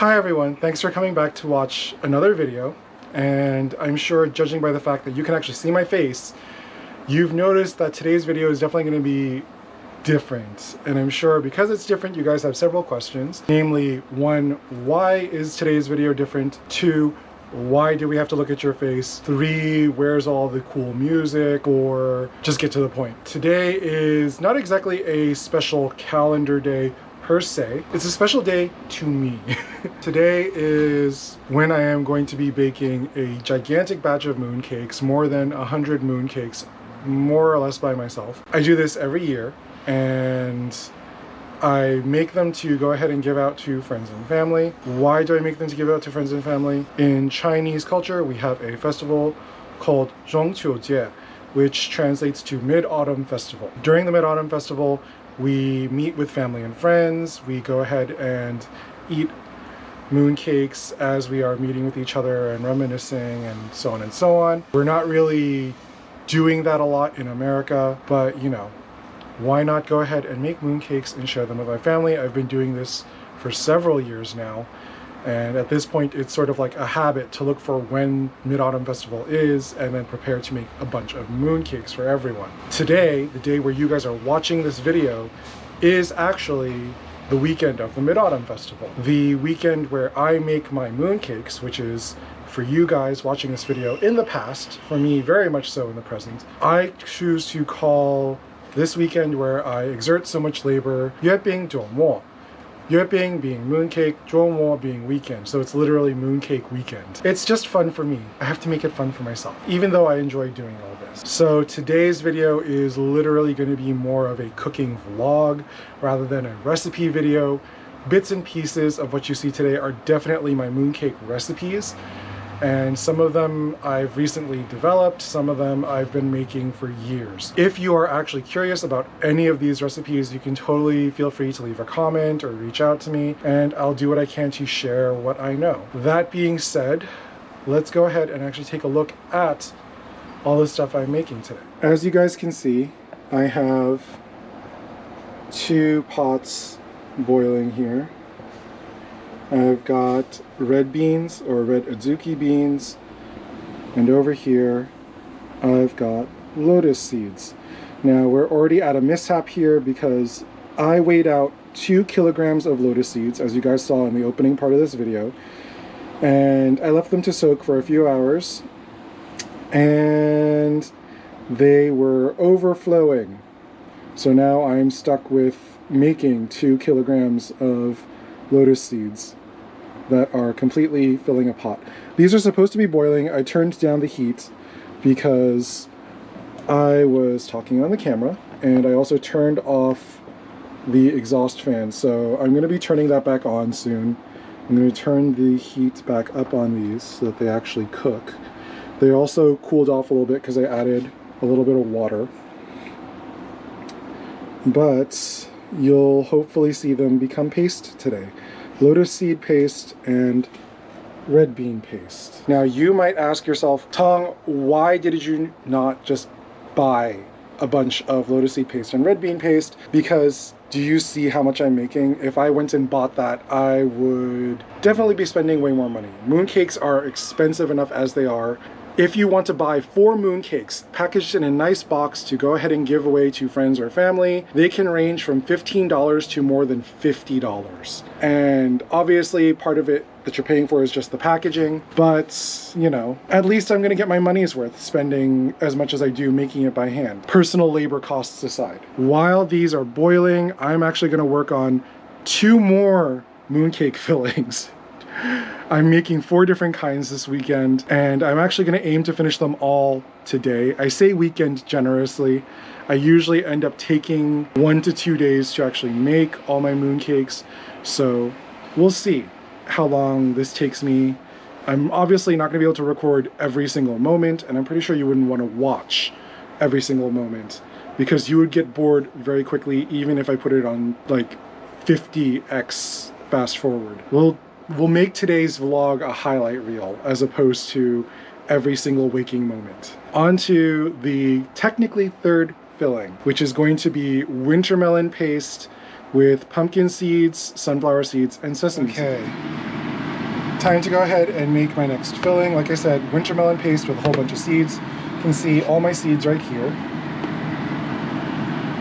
Hi everyone, thanks for coming back to watch another video. And I'm sure, judging by the fact that you can actually see my face, you've noticed that today's video is definitely going to be different. And I'm sure because it's different, you guys have several questions. Namely, 1, why is today's video different? 2, why do we have to look at your face? 3, where's all the cool music? Or just get to the point. Today is not exactly a special calendar day per se. It's a special day to me. Today is when I am going to be baking a gigantic batch of mooncakes, more than 100 mooncakes, more or less by myself. I do this every year, and I make them to go ahead and give out to friends and family. Why do I make them to give out to friends and family? In Chinese culture, we have a festival called 中秋节, which translates to Mid-Autumn Festival. During the Mid-Autumn Festival, we meet with family and friends. We go ahead and eat mooncakes as we are meeting with each other and reminiscing and so on and so on. We're not really doing that a lot in America, but you know, why not go ahead and make mooncakes and share them with my family? I've been doing this for several years now, and at this point it's sort of like a habit to look for when Mid-Autumn Festival is and then prepare to make a bunch of mooncakes for everyone. Today, the day where you guys are watching this video, is actually the weekend of the Mid-Autumn Festival. The weekend where I make my mooncakes, which is, for you guys watching this video in the past, for me very much so in the present. I choose to call this weekend where I exert so much labor, 月饼周末. 月饼 being mooncake, 周末 being weekend, so it's literally Mooncake Weekend. It's just fun for me. I have to make it fun for myself, even though I enjoy doing all this. So today's video is literally going to be more of a cooking vlog rather than a recipe video. Bits and pieces of what you see today are definitely my mooncake recipes, and some of them I've recently developed, some of them I've been making for years. If you are actually curious about any of these recipes, you can totally feel free to leave a comment or reach out to me, and I'll do what I can to share what I know. That being said, let's go ahead and actually take a look at all the stuff I'm making today. As you guys can see, I have 2 pots boiling here. I've got red beans, or red azuki beans, and over here I've got lotus seeds. Now we're already at a mishap here because I weighed out 2 kilograms of lotus seeds, as you guys saw in the opening part of this video, and I left them to soak for a few hours, and they were overflowing. So now I'm stuck with making 2 kilograms of lotus seeds that are completely filling a pot. These are supposed to be boiling. I turned down the heat because I was talking on the camera, and I also turned off the exhaust fan, so I'm going to be turning that back on soon. I'm going to turn the heat back up on these so that they actually cook. They also cooled off a little bit because I added a little bit of water, but you'll hopefully see them become paste today. Lotus seed paste and red bean paste. Now you might ask yourself, Tong, why did you not just buy a bunch of lotus seed paste and red bean paste? Because do you see how much I'm making? If I went and bought that, I would definitely be spending way more money. Mooncakes are expensive enough as they are. If you want to buy 4 mooncakes packaged in a nice box to go ahead and give away to friends or family, they can range from $15 to more than $50. And obviously part of it that you're paying for is just the packaging, but you know, at least I'm gonna get my money's worth spending as much as I do making it by hand. Personal labor costs aside. While these are boiling, I'm actually gonna work on 2 more mooncake fillings. I'm making 4 different kinds this weekend, and I'm actually going to aim to finish them all today. I say weekend generously. I usually end up taking 1 to 2 days to actually make all my mooncakes, so we'll see how long this takes me. I'm obviously not going to be able to record every single moment, and I'm pretty sure you wouldn't want to watch every single moment because you would get bored very quickly even if I put it on like 50x fast forward. We'll make today's vlog a highlight reel as opposed to every single waking moment. On to the technically 3rd filling, which is going to be winter melon paste with pumpkin seeds, sunflower seeds, and sesame seeds. Time to go ahead and make my next filling. Like I said, winter melon paste with a whole bunch of seeds. You can see all my seeds right here.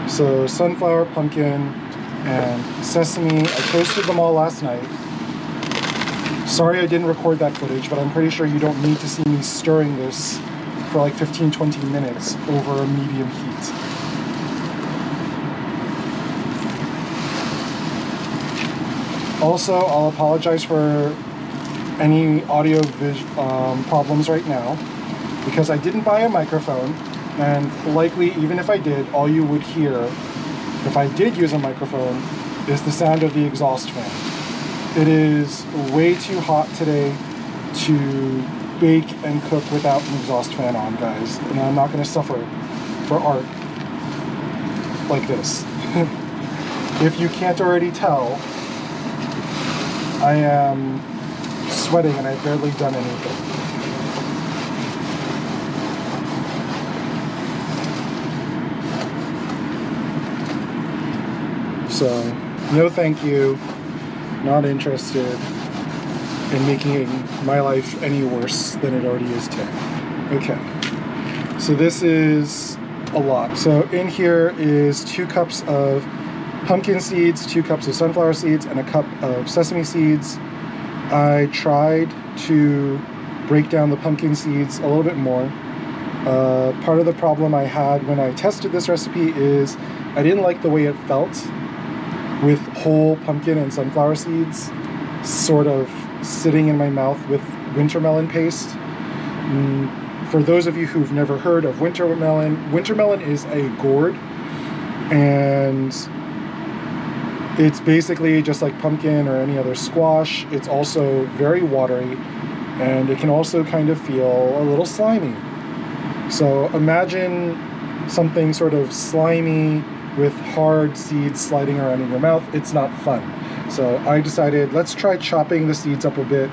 So sunflower, pumpkin, and sesame. I toasted them all last night. Sorry I didn't record that footage, but I'm pretty sure you don't need to see me stirring this for like 15-20 minutes over a medium heat. Also, I'll apologize for any audio problems right now, because I didn't buy a microphone, and likely even if I did, all you would hear if I did use a microphone is the sound of the exhaust fan. It is way too hot today to bake and cook without an exhaust fan on, guys, and I'm not going to suffer for art like this. If you can't already tell, I am sweating and I've barely done anything. So, no thank you, not interested in making my life any worse than it already is today. Okay, so this is a lot. So in here is 2 cups of pumpkin seeds, 2 cups of sunflower seeds, and a cup of sesame seeds. I tried to break down the pumpkin seeds a little bit more. Part of the problem I had when I tested this recipe is I didn't like the way it felt with whole pumpkin and sunflower seeds sort of sitting in my mouth with winter melon paste. For those of you who've never heard of winter melon is a gourd, and it's basically just like pumpkin or any other squash. It's also very watery, and it can also kind of feel a little slimy. So imagine something sort of slimy with hard seeds sliding around in your mouth. It's not fun. So I decided, let's try chopping the seeds up a bit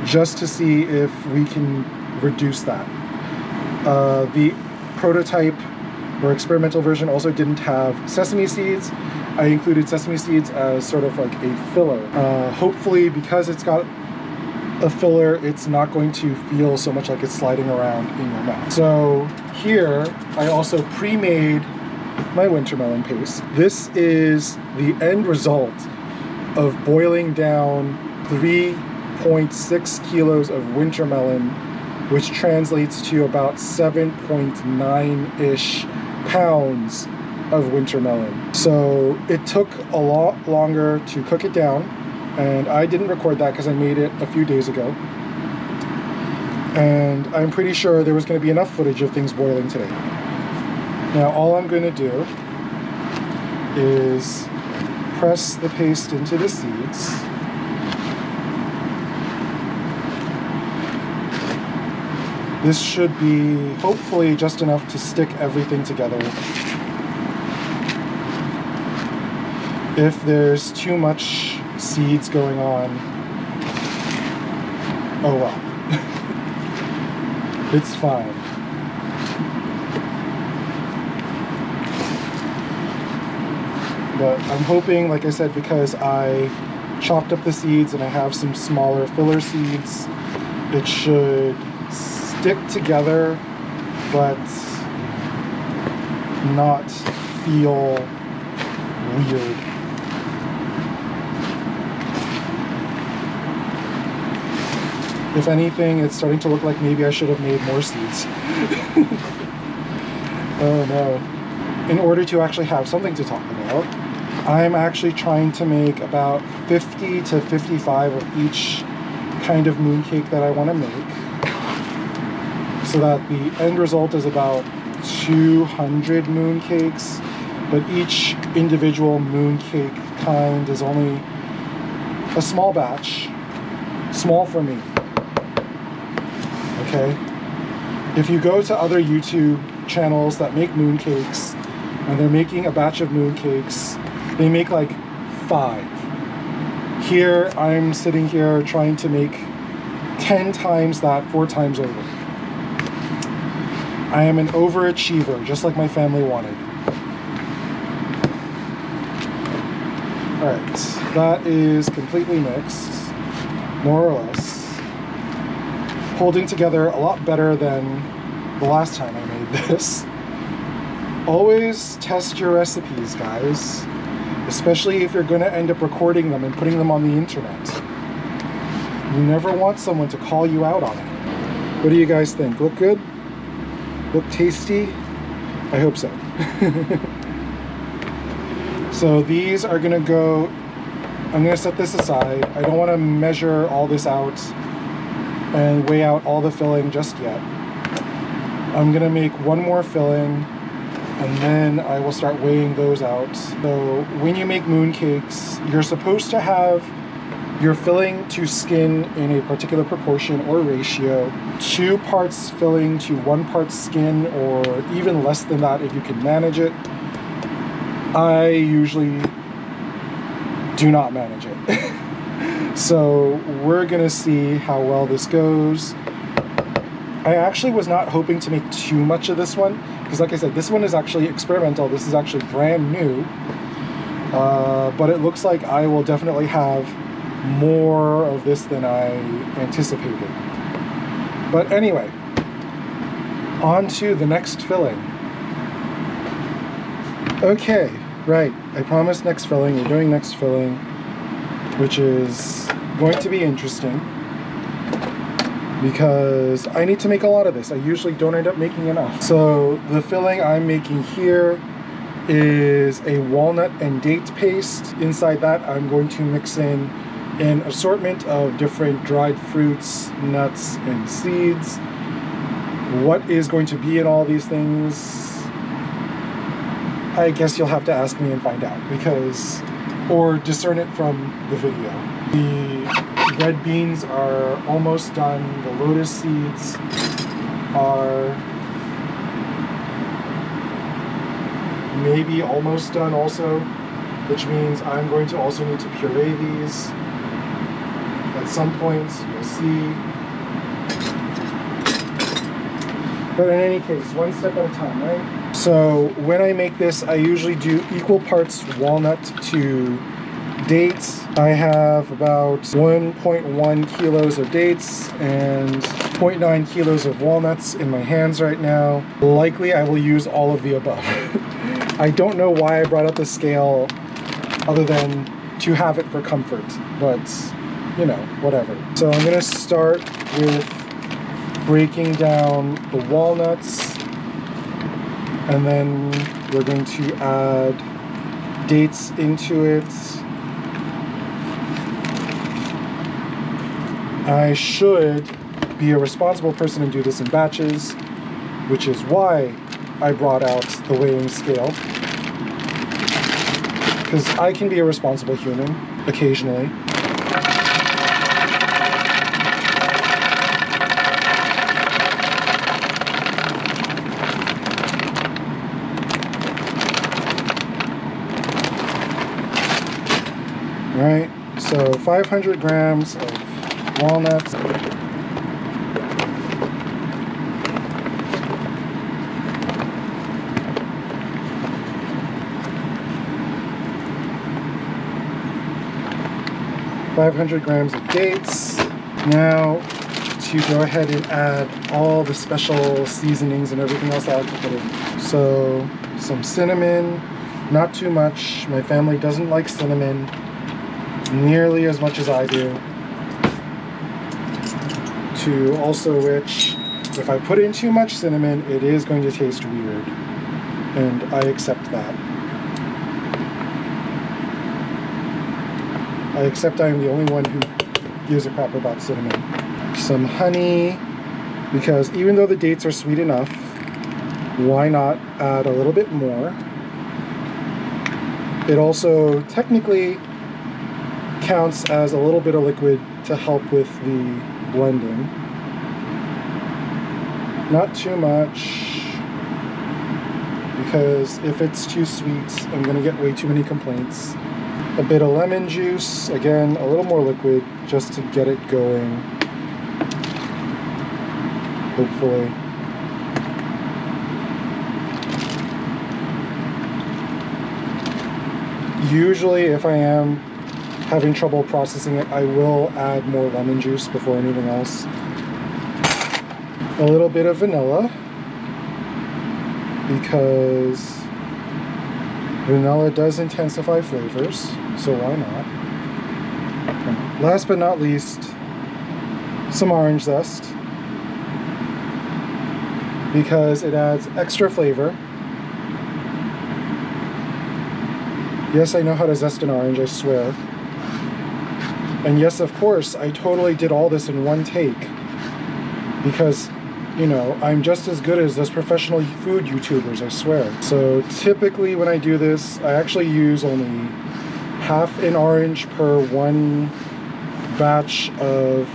just to see if we can reduce that. The prototype or experimental version also didn't have sesame seeds. I included sesame seeds as sort of like a filler. Hopefully, because it's got a filler, it's not going to feel so much like it's sliding around in your mouth. So here, I also pre-made my winter melon paste. This is the end result of boiling down 3.6 kilos of winter melon, which translates to about 7.9-ish pounds of winter melon. So it took a lot longer to cook it down, and I didn't record that because I made it a few days ago. And I'm pretty sure there was going to be enough footage of things boiling today. Now all I'm going to do is press the paste into the seeds. This should be hopefully just enough to stick everything together. If there's too much seeds going on, oh well. It's fine. But I'm hoping, like I said, because I chopped up the seeds and I have some smaller filler seeds, it should stick together but not feel weird. If anything, it's starting to look like maybe I should have made more seeds. Oh no. In order to actually have something to talk about, I'm actually trying to make about 50 to 55 of each kind of mooncake that I want to make, so that the end result is about 200 mooncakes, but each individual mooncake kind is only a small batch, small for me. Okay? If you go to other YouTube channels that make mooncakes, and they're making a batch of mooncakes, they make like 5. Here, I'm sitting here trying to make 10 times that 4 times over. I am an overachiever, just like my family wanted. Alright, that is completely mixed, more or less. holding together a lot better than the last time I made this. Always test your recipes, guys, especially if you're going to end up recording them and putting them on the internet. You never want someone to call you out on it. What do you guys think? Look good? Look tasty? I hope so. So these are going to go, I'm going to set this aside. I don't want to measure all this out and weigh out all the filling just yet. I'm going to make one more filling, and then I will start weighing those out. So when you make mooncakes, you're supposed to have your filling to skin in a particular proportion or ratio. 2 parts filling to 1 part skin, or even less than that if you can manage it. I usually do not manage it. So we're gonna see how well this goes. I actually was not hoping to make too much of this one, because like I said, this one is actually experimental. This is actually brand new. But it looks like I will definitely have more of this than I anticipated. But anyway, on to the next filling. Okay, right, I promised next filling. We're doing next filling, which is going to be interesting because I need to make a lot of this. I usually don't end up making enough. So the filling I'm making here is a walnut and date paste. Inside that, I'm going to mix in an assortment of different dried fruits, nuts, and seeds. What is going to be in all these things, I guess you'll have to ask me and find out, because, or discern it from the video. The red beans are almost done. The lotus seeds are maybe almost done also, which means I'm going to also need to puree these at some point. You'll see. But in any case, one step at a time, right? So when I make this, I usually do equal parts walnut to dates. I have about 1.1 kilos of dates and 0.9 kilos of walnuts in my hands right now. Likely I will use all of the above. I don't know why I brought up the scale other than to have it for comfort, but you know, whatever. So I'm gonna start with breaking down the walnuts, and then we're going to add dates into it. I should be a responsible person and do this in batches, which is why I brought out the weighing scale, because I can be a responsible human occasionally. Right, so 500 grams of walnuts. .500 grams of dates. Now to go ahead and add all the special seasonings and everything else I like to put in. So some cinnamon, not too much. My family doesn't like cinnamon nearly as much as I do. To also which, if I put in too much cinnamon, it is going to taste weird, and I accept that. I accept I am the only one who gives a crap about cinnamon. Some honey, because even though the dates are sweet enough, why not add a little bit more? It also technically counts as a little bit of liquid to help with the blending. Not too much, because if it's too sweet, I'm gonna get way too many complaints. A bit of lemon juice, again, a little more liquid, just to get it going, hopefully. Usually, if I am having trouble processing it, I will add more lemon juice before anything else. a little bit of vanilla, because vanilla does intensify flavors, so why not? And last but not least, some orange zest, because it adds extra flavor. Yes, I know how to zest an orange, I swear. And yes, of course, I totally did all this in one take, because, you know, I'm just as good as those professional food YouTubers, I swear. So typically when I do this, I actually use only half an orange per one batch of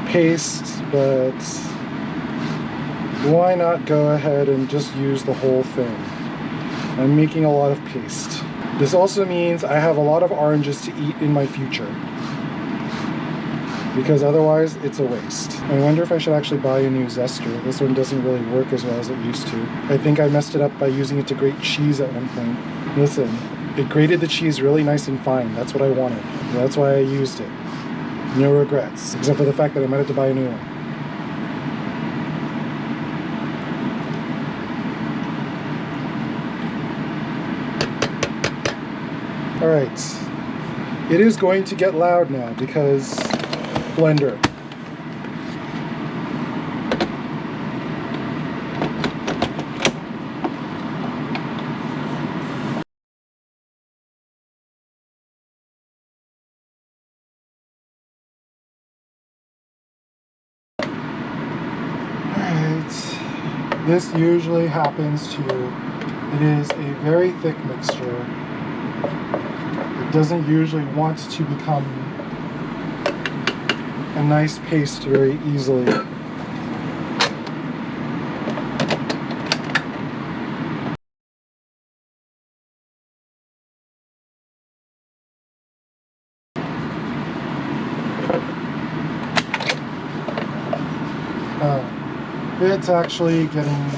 paste, but why not go ahead and just use the whole thing? I'm making a lot of paste. This also means I have a lot of oranges to eat in my future, because otherwise it's a waste. I wonder if I should actually buy a new zester. This one doesn't really work as well as it used to. I think I messed it up by using it to grate cheese at one point. Listen, it grated the cheese really nice and fine. That's what I wanted. That's why I used it. No regrets, except for the fact that I might have to buy a new one. Alright, it is going to get loud now because blender. Alright, this usually happens to, it is a very thick mixture. It doesn't usually want to become a nice paste very easily. It's actually getting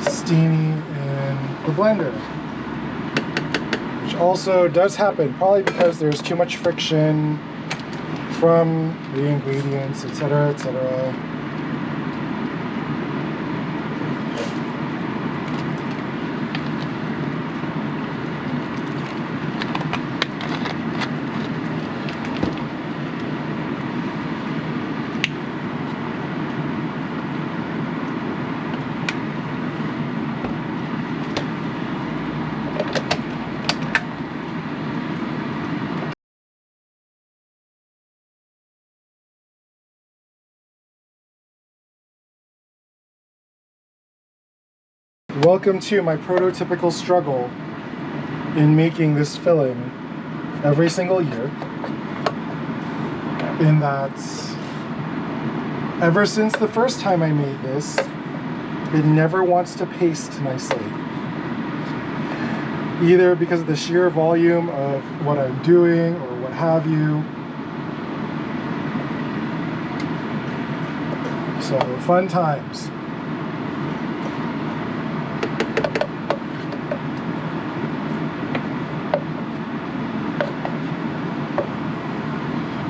steamy in the blender, which also does happen, probably because there's too much friction from the ingredients, etc., etc. Welcome to my prototypical struggle in making this filling every single year. In that, ever since the first time I made this, it never wants to paste nicely. Either because of the sheer volume of what I'm doing or what have you. So, fun times.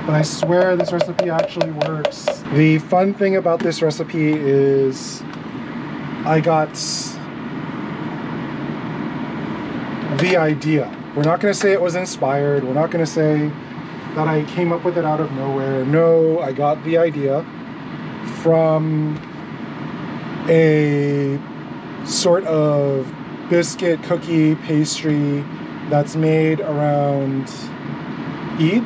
But I swear this recipe actually works. The fun thing about this recipe is I got the idea. We're not going to say it was inspired. We're not going to say that I came up with it out of nowhere. No, I got the idea from a sort of biscuit cookie pastry that's made around Eid,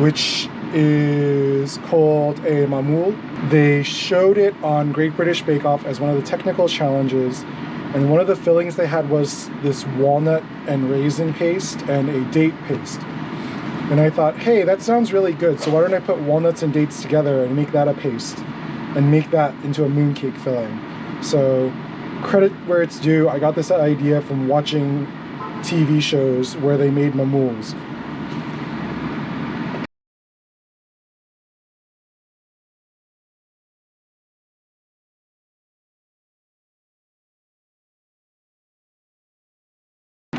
which is called a mamoul. They showed it on Great British Bake Off as one of the technical challenges, and one of the fillings they had was this walnut and raisin paste and a date paste. And I thought, hey, that sounds really good, so why don't I put walnuts and dates together and make that a paste and make that into a mooncake filling. So credit where it's due, I got this idea from watching TV shows where they made mamouls.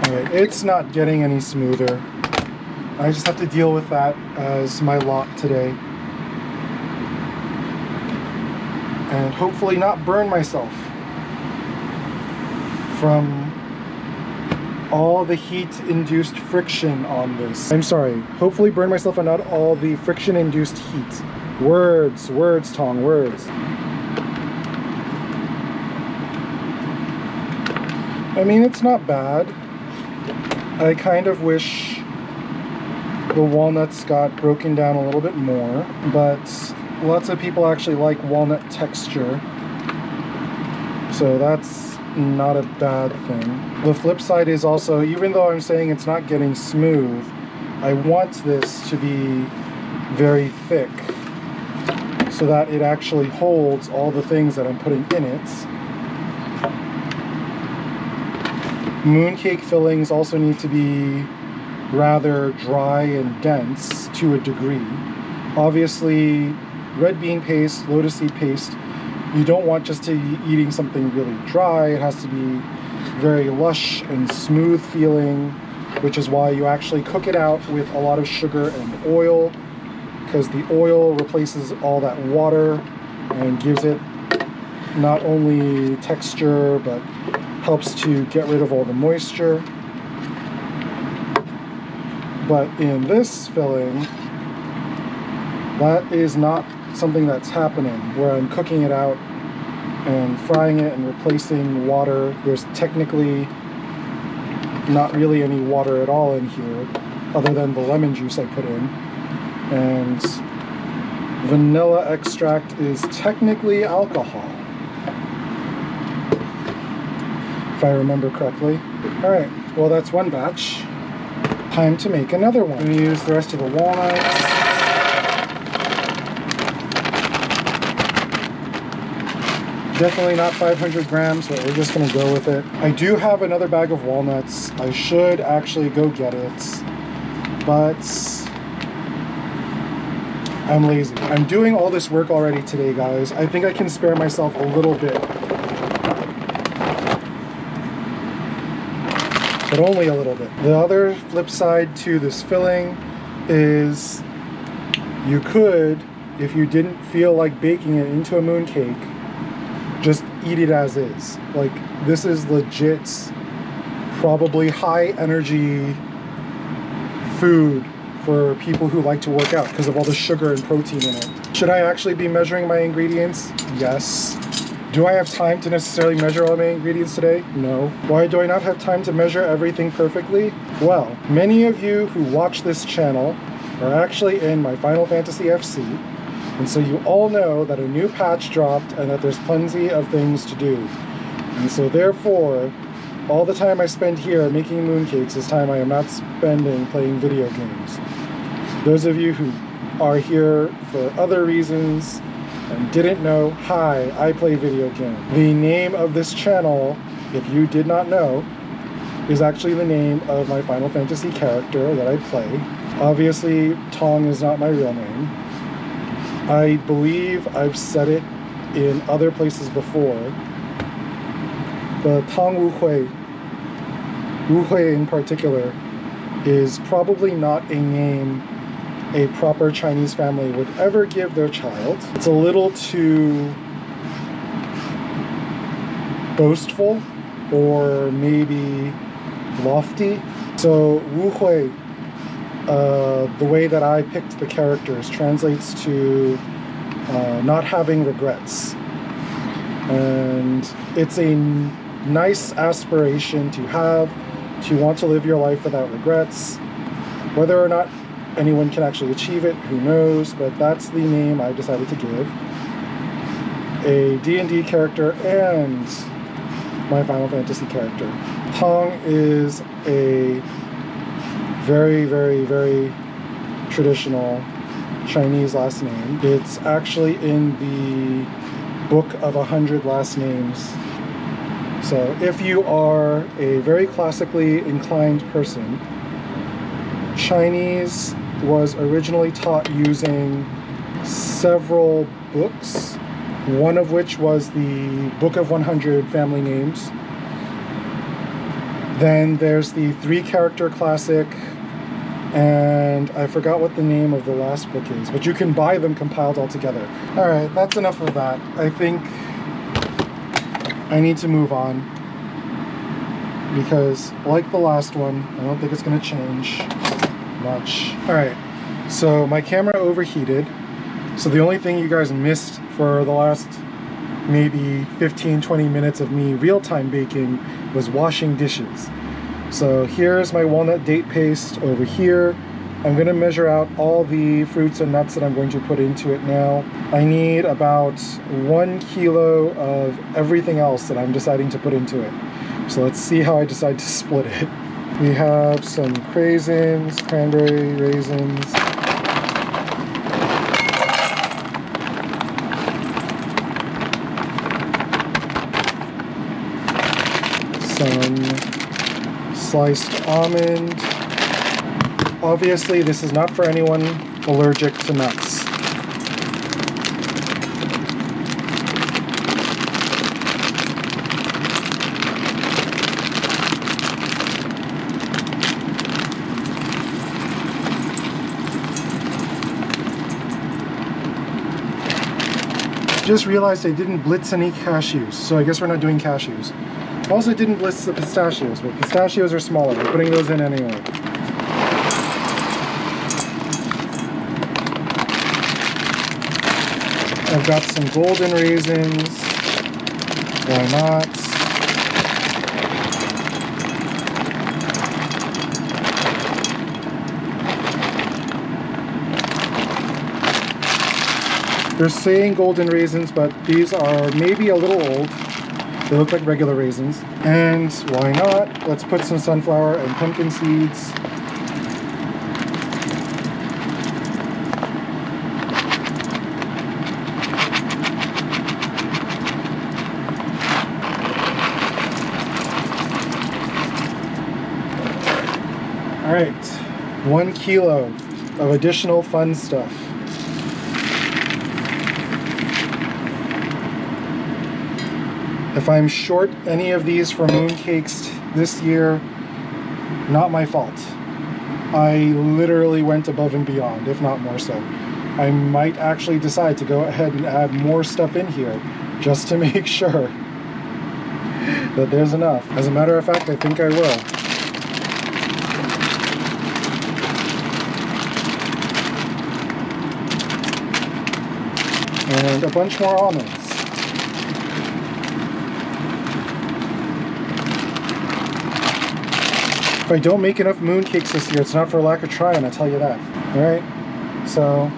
Alright, it's not getting any smoother. I just have to deal with that as my lot today. and hopefully not burn myself from all the heat-induced friction on this. I'm sorry, hopefully burn myself and not all the friction-induced heat. Words, Tong, words. I mean, it's not bad. I kind of wish the walnuts got broken down a little bit more, but lots of people actually like walnut texture, so that's not a bad thing. The flip side is also, even though I'm saying it's not getting smooth, I want this to be very thick so that it actually holds all the things that I'm putting in it. Mooncake fillings also need to be rather dry and dense to a degree. Obviously, red bean paste, lotus seed paste, you don't want just to be eating something really dry. It has to be very lush and smooth feeling, which is why you actually cook it out with a lot of sugar and oil, because the oil replaces all that water and gives it not only texture but helps to get rid of all the moisture. But in this filling, that is not something that's happening, where I'm cooking it out and frying it and replacing water. There's technically not really any water at all in here, other than the lemon juice I put in. And vanilla extract is technically alcohol, if I remember correctly. All right, well, that's one batch. Time to make another one. I'm going to use the rest of the walnuts. Definitely not 500 grams, but we're just going to go with it. I do have another bag of walnuts. I should actually go get it, but I'm lazy. I'm doing all this work already today, guys. I think I can spare myself a little bit, but only a little bit. The other flip side to this filling is you could, if you didn't feel like baking it into a mooncake, just eat it as is. Like, this is legit probably high energy food for people who like to work out because of all the sugar and protein in it. Should I actually be measuring my ingredients? Yes. Do I have time to necessarily measure all my ingredients today? No. Why do I not have time to measure everything perfectly? Well, many of you who watch this channel are actually in my Final Fantasy FC, and so you all know that a new patch dropped and that there's plenty of things to do. And so therefore, all the time I spend here making mooncakes is time I am not spending playing video games. Those of you who are here for other reasons and didn't know, hi, I play video games. The name of this channel, if you did not know, is actually the name of my Final Fantasy character that I play. Obviously, Tong is not my real name. I believe I've said it in other places before. The Tong Wu Hui in particular is probably not a name a proper Chinese family would ever give their child. It's a little too boastful or maybe lofty. So Wu Hui, the way that I picked the characters, translates to not having regrets. And it's a nice aspiration to have, to want to live your life without regrets. Whether or not anyone can actually achieve it, who knows, but that's the name I decided to give a D&D character and my Final Fantasy character. Tong is a very, very, very traditional Chinese last name. It's actually in the book of 100 last names. So if you are a very classically inclined person, Chinese was originally taught using several books, one of which was the Book of 100 Family Names. Then there's the 3-character classic and I forgot what the name of the last book is, but you can buy them compiled all together. All right, that's enough of that. I think I need to move on because, like the last one, I don't think it's going to change much. All right, so my camera overheated, so the only thing you guys missed for the last maybe 15-20 minutes of me real-time baking was washing dishes. So here's my walnut date paste over here. I'm going to measure out all the fruits and nuts that I'm going to put into it now. I need about 1 kilo of everything else that I'm deciding to put into it. So let's see how I decide to split it. We have some craisins, cranberry raisins, some sliced almond. Obviously, this is not for anyone allergic to nuts. Just realized I didn't blitz any cashews, so I guess we're not doing cashews. Also didn't blitz the pistachios, but pistachios are smaller. We're putting those in anyway. I've got some golden raisins. Why not? They're saying golden raisins, but these are maybe a little old. They look like regular raisins. And why not? Let's put some sunflower and pumpkin seeds. All right, 1 kilo of additional fun stuff. If I'm short any of these for mooncakes this year, not my fault. I literally went above and beyond, if not more so. I might actually decide to go ahead and add more stuff in here just to make sure that there's enough. As a matter of fact, I think I will. And a bunch more almonds. If I don't make enough mooncakes this year, it's not for lack of trying, I tell you that. Alright, so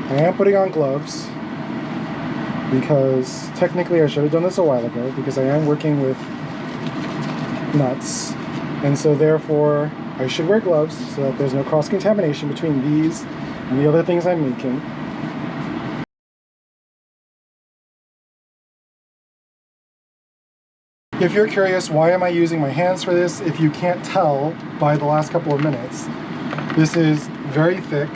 I am putting on gloves because technically I should have done this a while ago because I am working with nuts, and so therefore I should wear gloves so that there's no cross-contamination between these and the other things I'm making. If you're curious, why am I using my hands for this? If you can't tell by the last couple of minutes, this is very thick.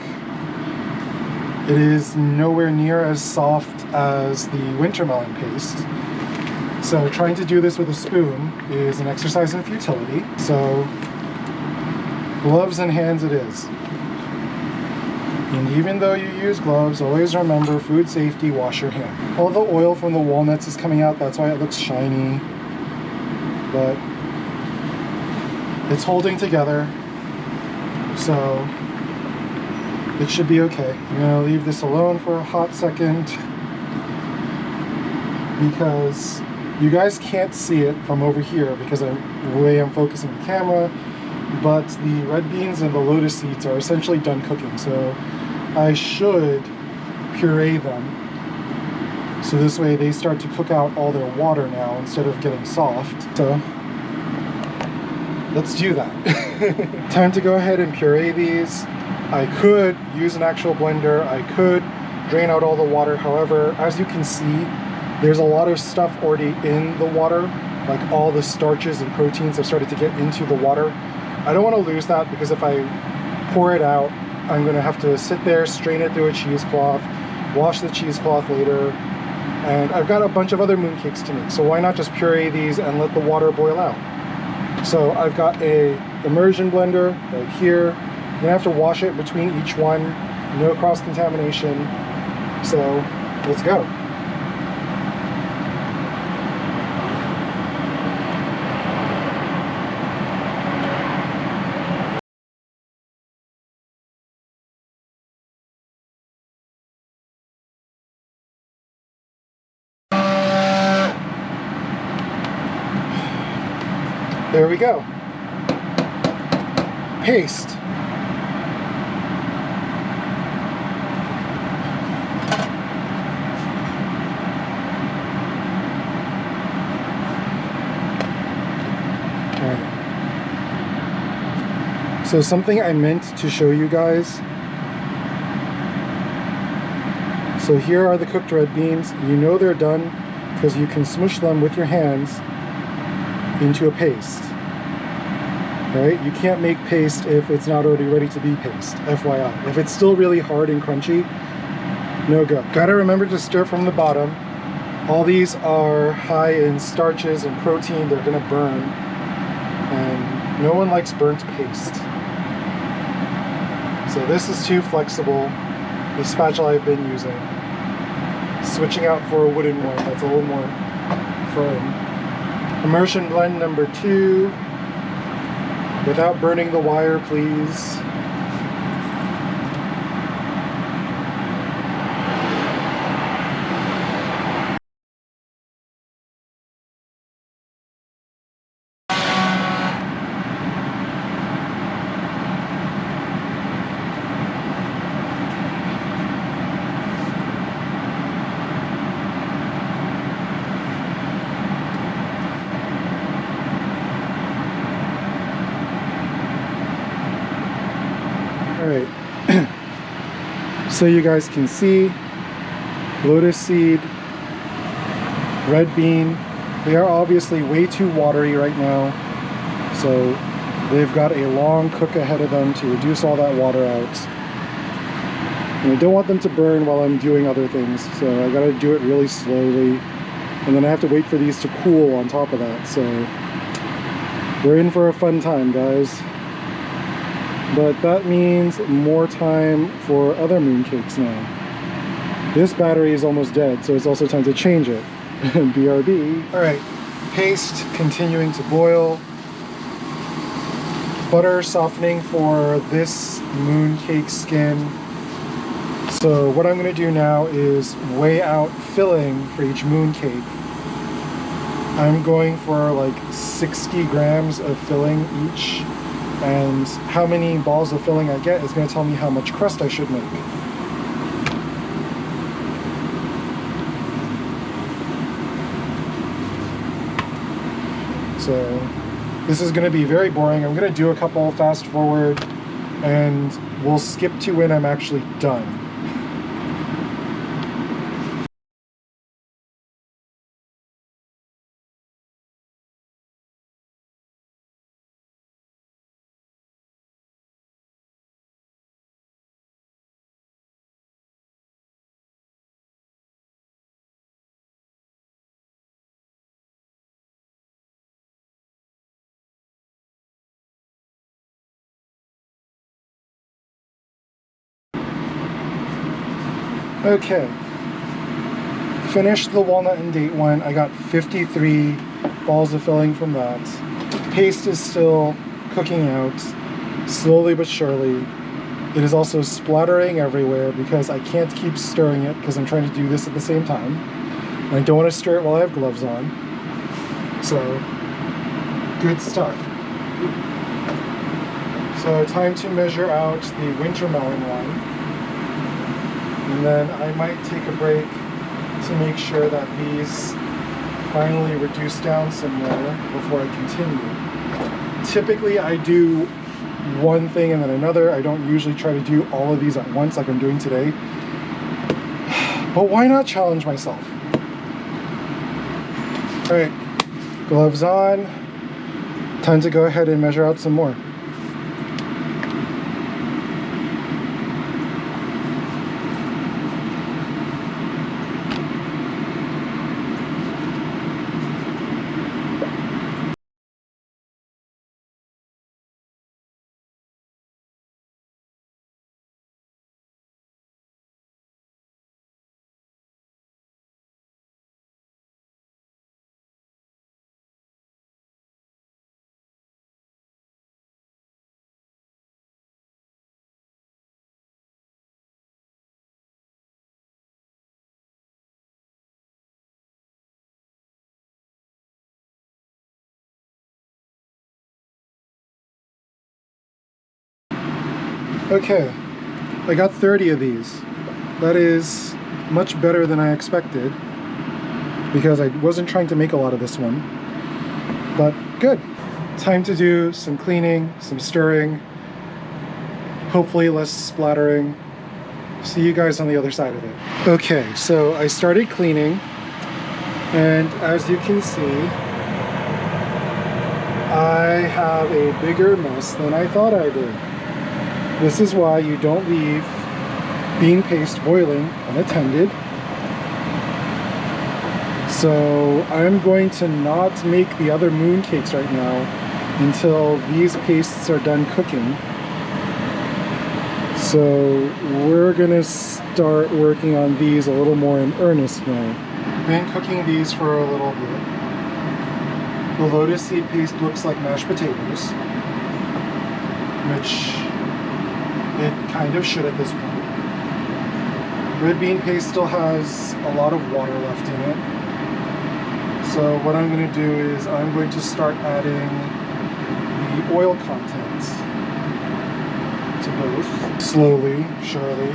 It is nowhere near as soft as the winter melon paste. So trying to do this with a spoon is an exercise in futility. So gloves and hands it is. And even though you use gloves, always remember food safety, wash your hand. All the oil from the walnuts is coming out, that's why it looks shiny. But it's holding together, so it should be okay. I'm gonna leave this alone for a hot second because you guys can't see it from over here because of the way I'm focusing the camera, but the red beans and the lotus seeds are essentially done cooking, so I should puree them. So this way they start to cook out all their water now instead of getting soft. So let's do that. Time to go ahead and puree these. I could use an actual blender. I could drain out all the water. However, as you can see, there's a lot of stuff already in the water. Like all the starches and proteins have started to get into the water. I don't want to lose that because if I pour it out, I'm going to have to sit there, strain it through a cheesecloth, wash the cheesecloth later. And I've got a bunch of other mooncakes to make, so why not just puree these and let the water boil out? So I've got a immersion blender right here. You're gonna have to wash it between each one, no cross-contamination. So let's go. There we go. Paste. Alright. So something I meant to show you guys. So here are the cooked red beans. You know they're done because you can smush them with your hands into a paste. Right? You can't make paste if it's not already ready to be paste, FYI. If it's still really hard and crunchy, no go. Gotta remember to stir from the bottom. All these are high in starches and protein. They're gonna burn. And no one likes burnt paste. So this is too flexible. The spatula I've been using. Switching out for a wooden one that's a little more firm. Immersion blend number 2. Without burning the wire, please. Alright, so you guys can see, lotus seed, red bean, they are obviously way too watery right now, so they've got a long cook ahead of them to reduce all that water out. And I don't want them to burn while I'm doing other things, so I gotta do it really slowly, and then I have to wait for these to cool on top of that, so we're in for a fun time, guys. But that means more time for other mooncakes now. This battery is almost dead, so it's also time to change it. BRB. Alright, paste continuing to boil. Butter softening for this mooncake skin. So what I'm going to do now is weigh out filling for each mooncake. I'm going for like 60 grams of filling each. And how many balls of filling I get is going to tell me how much crust I should make. So this is going to be very boring. I'm going to do a couple fast forward and we'll skip to when I'm actually done. Okay, finished the walnut and date one. I got 53 balls of filling from that. Paste is still cooking out, slowly but surely. It is also splattering everywhere because I can't keep stirring it because I'm trying to do this at the same time. And I don't want to stir it while I have gloves on. So, good start. So time to measure out the winter melon one. And then I might take a break to make sure that these finally reduce down some more before I continue. Typically I do one thing and then another. I don't usually try to do all of these at once like I'm doing today. But why not challenge myself? Alright, gloves on. Time to go ahead and measure out some more. Okay, I got 30 of these. That is much better than I expected because I wasn't trying to make a lot of this one, but good. Time to do some cleaning, some stirring, hopefully less splattering. See you guys on the other side of it. Okay, so I started cleaning, and as you can see, I have a bigger mess than I thought I did. This is why you don't leave bean paste boiling unattended. So I'm going to not make the other mooncakes right now until these pastes are done cooking. So we're gonna start working on these a little more in earnest now. Been cooking these for a little bit. The lotus seed paste looks like mashed potatoes, which it kind of should at this point. Red bean paste still has a lot of water left in it. So what I'm going to do is I'm going to start adding the oil content to both. Slowly, surely.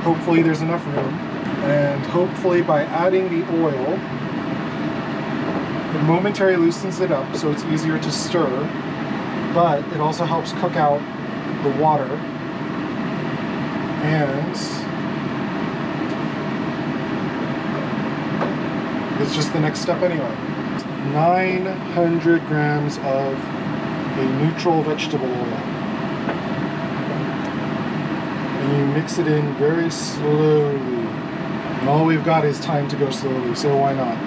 Hopefully there's enough room. And hopefully by adding the oil, it momentarily loosens it up so it's easier to stir, but it also helps cook out the water. And it's just the next step anyway. 900 grams of a neutral vegetable oil. And you mix it in very slowly. And all we've got is time to go slowly, so why not?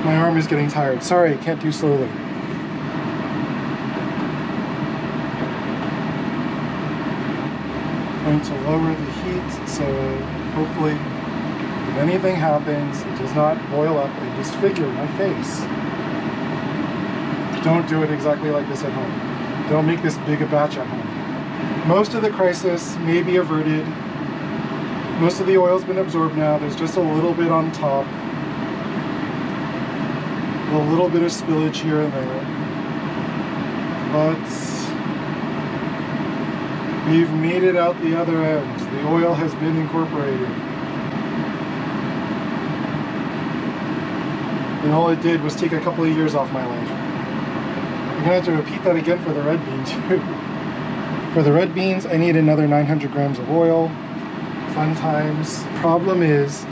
My arm is getting tired. Sorry, I can't do slowly. I'm going to lower the heat so hopefully if anything happens, it does not boil up and disfigure my face. Don't do it exactly like this at home. Don't make this big a batch at home. Most of the crisis may be averted. Most of the oil's been absorbed now. There's just a little bit on top. A little bit of spillage here and there, but we've made it out the other end. The oil has been incorporated, and all it did was take a couple of years off my life. I'm gonna have to repeat that again for the red bean too. For the red beans, I need another 900 grams of oil. Fun times. Problem is,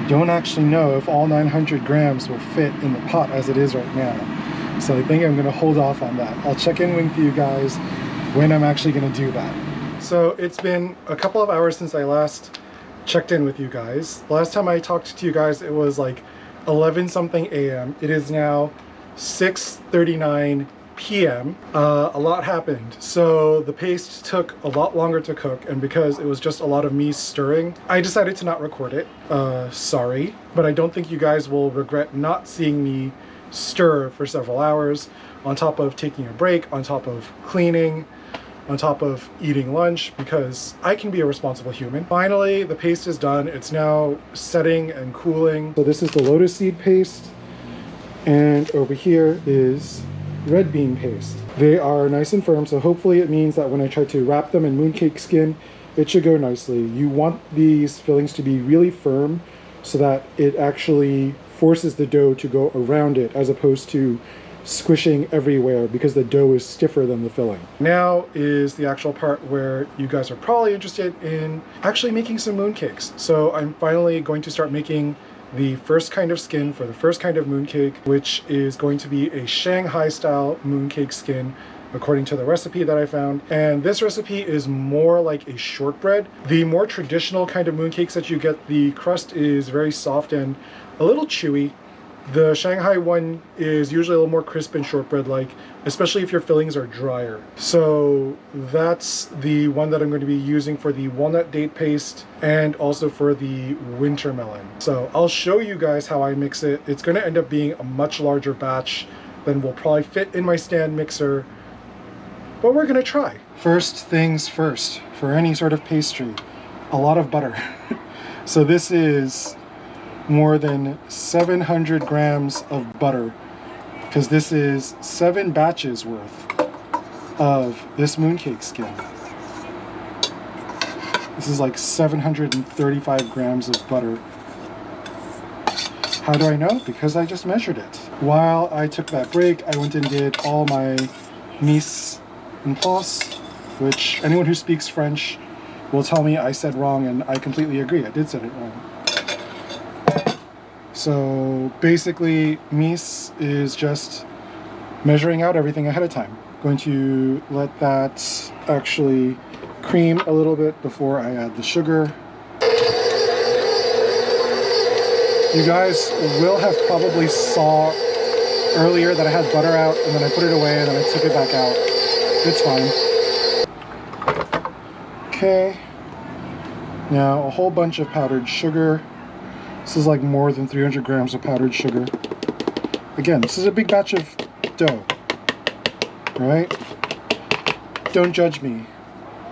don't actually know if all 900 grams will fit in the pot as it is right now. So I think I'm going to hold off on that. I'll check in with you guys when I'm actually going to do that. So it's been a couple of hours since I last checked in with you guys. The last time I talked to you guys, it was like 11 something a.m. It is now 6:39 p.m. A lot happened. So the paste took a lot longer to cook, and because it was just a lot of me stirring, I decided to not record it. Sorry, but I don't think you guys will regret not seeing me stir for several hours, on top of taking a break, on top of cleaning, on top of eating lunch, because I can be a responsible human. Finally, the paste is done. It's now setting and cooling. So this is the lotus seed paste, and over here is red bean paste. They are nice and firm, so hopefully it means that when I try to wrap them in mooncake skin, it should go nicely. You want these fillings to be really firm so that it actually forces the dough to go around it as opposed to squishing everywhere because the dough is stiffer than the filling. Now is the actual part where you guys are probably interested in actually making some mooncakes. So I'm finally going to start making the first kind of skin for the first kind of mooncake, which is going to be a Shanghai style mooncake skin according to the recipe that I found. And this recipe is more like a shortbread. The more traditional kind of mooncakes that you get, the crust is very soft and a little chewy. The Shanghai one is usually a little more crisp and shortbread-like, especially if your fillings are drier. So that's the one that I'm going to be using for the walnut date paste and also for the winter melon. So I'll show you guys how I mix it. It's going to end up being a much larger batch than will probably fit in my stand mixer, but we're going to try. First things first, for any sort of pastry, a lot of butter. So this is more than 700 grams of butter, because this is 7 batches worth of this mooncake skin. This is like 735 grams of butter. How do I know? Because I just measured it. While I took that break, I went and did all my mise en place, which anyone who speaks French will tell me I said wrong, and I completely agree. I did say it wrong. So basically, mise is just measuring out everything ahead of time. Going to let that actually cream a little bit before I add the sugar. You guys will have probably saw earlier that I had butter out and then I put it away and then I took it back out. It's fine. Okay. Now a whole bunch of powdered sugar. This is like more than 300 grams of powdered sugar. Again, this is a big batch of dough. All right? Don't judge me.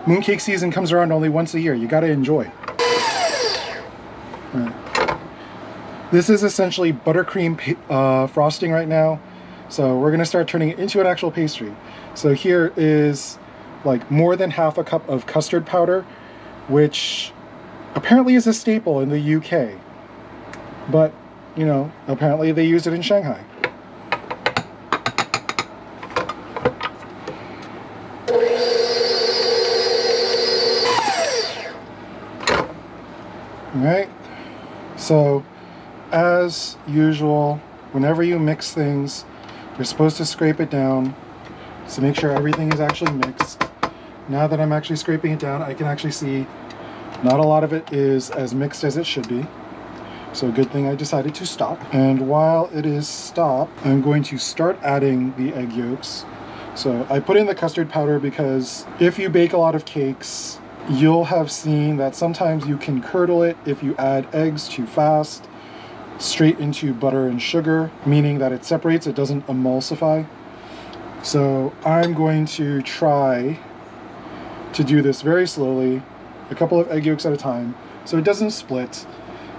Mooncake season comes around only once a year. You gotta enjoy. All right. This is essentially buttercream frosting right now. So we're gonna start turning it into an actual pastry. So here is like more than half a cup of custard powder, which apparently is a staple in the UK. But, you know, apparently they use it in Shanghai. Alright, so as usual, whenever you mix things, you're supposed to scrape it down to make sure everything is actually mixed. Now that I'm actually scraping it down, I can actually see not a lot of it is as mixed as it should be. So good thing I decided to stop. And while it is stopped, I'm going to start adding the egg yolks. So I put in the custard powder because if you bake a lot of cakes, you'll have seen that sometimes you can curdle it if you add eggs too fast straight into butter and sugar, meaning that it separates, it doesn't emulsify. So I'm going to try to do this very slowly, a couple of egg yolks at a time, so it doesn't split.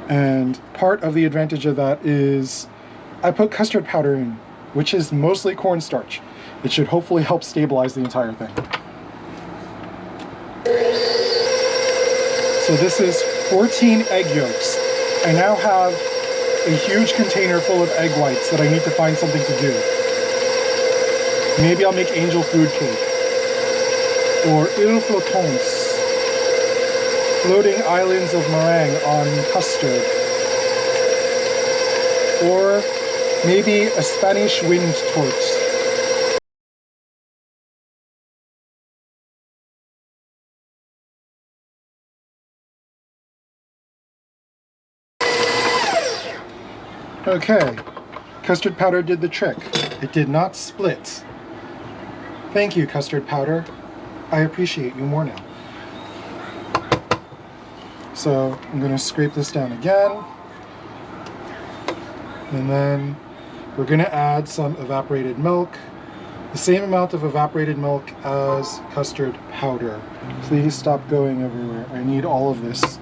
And part of the advantage of that is I put custard powder in, which is mostly cornstarch. It should hopefully help stabilize the entire thing. So this is 14 egg yolks. I now have a huge container full of egg whites that I need to find something to do. Maybe I'll make angel food cake. Or île flottante. Floating islands of meringue on custard. Or maybe a Spanish wind torte. Okay, custard powder did the trick. It did not split. Thank you, custard powder. I appreciate you more now. So I'm going to scrape this down again, and then we're going to add some evaporated milk, the same amount of evaporated milk as custard powder. Please stop going everywhere. I need all of this.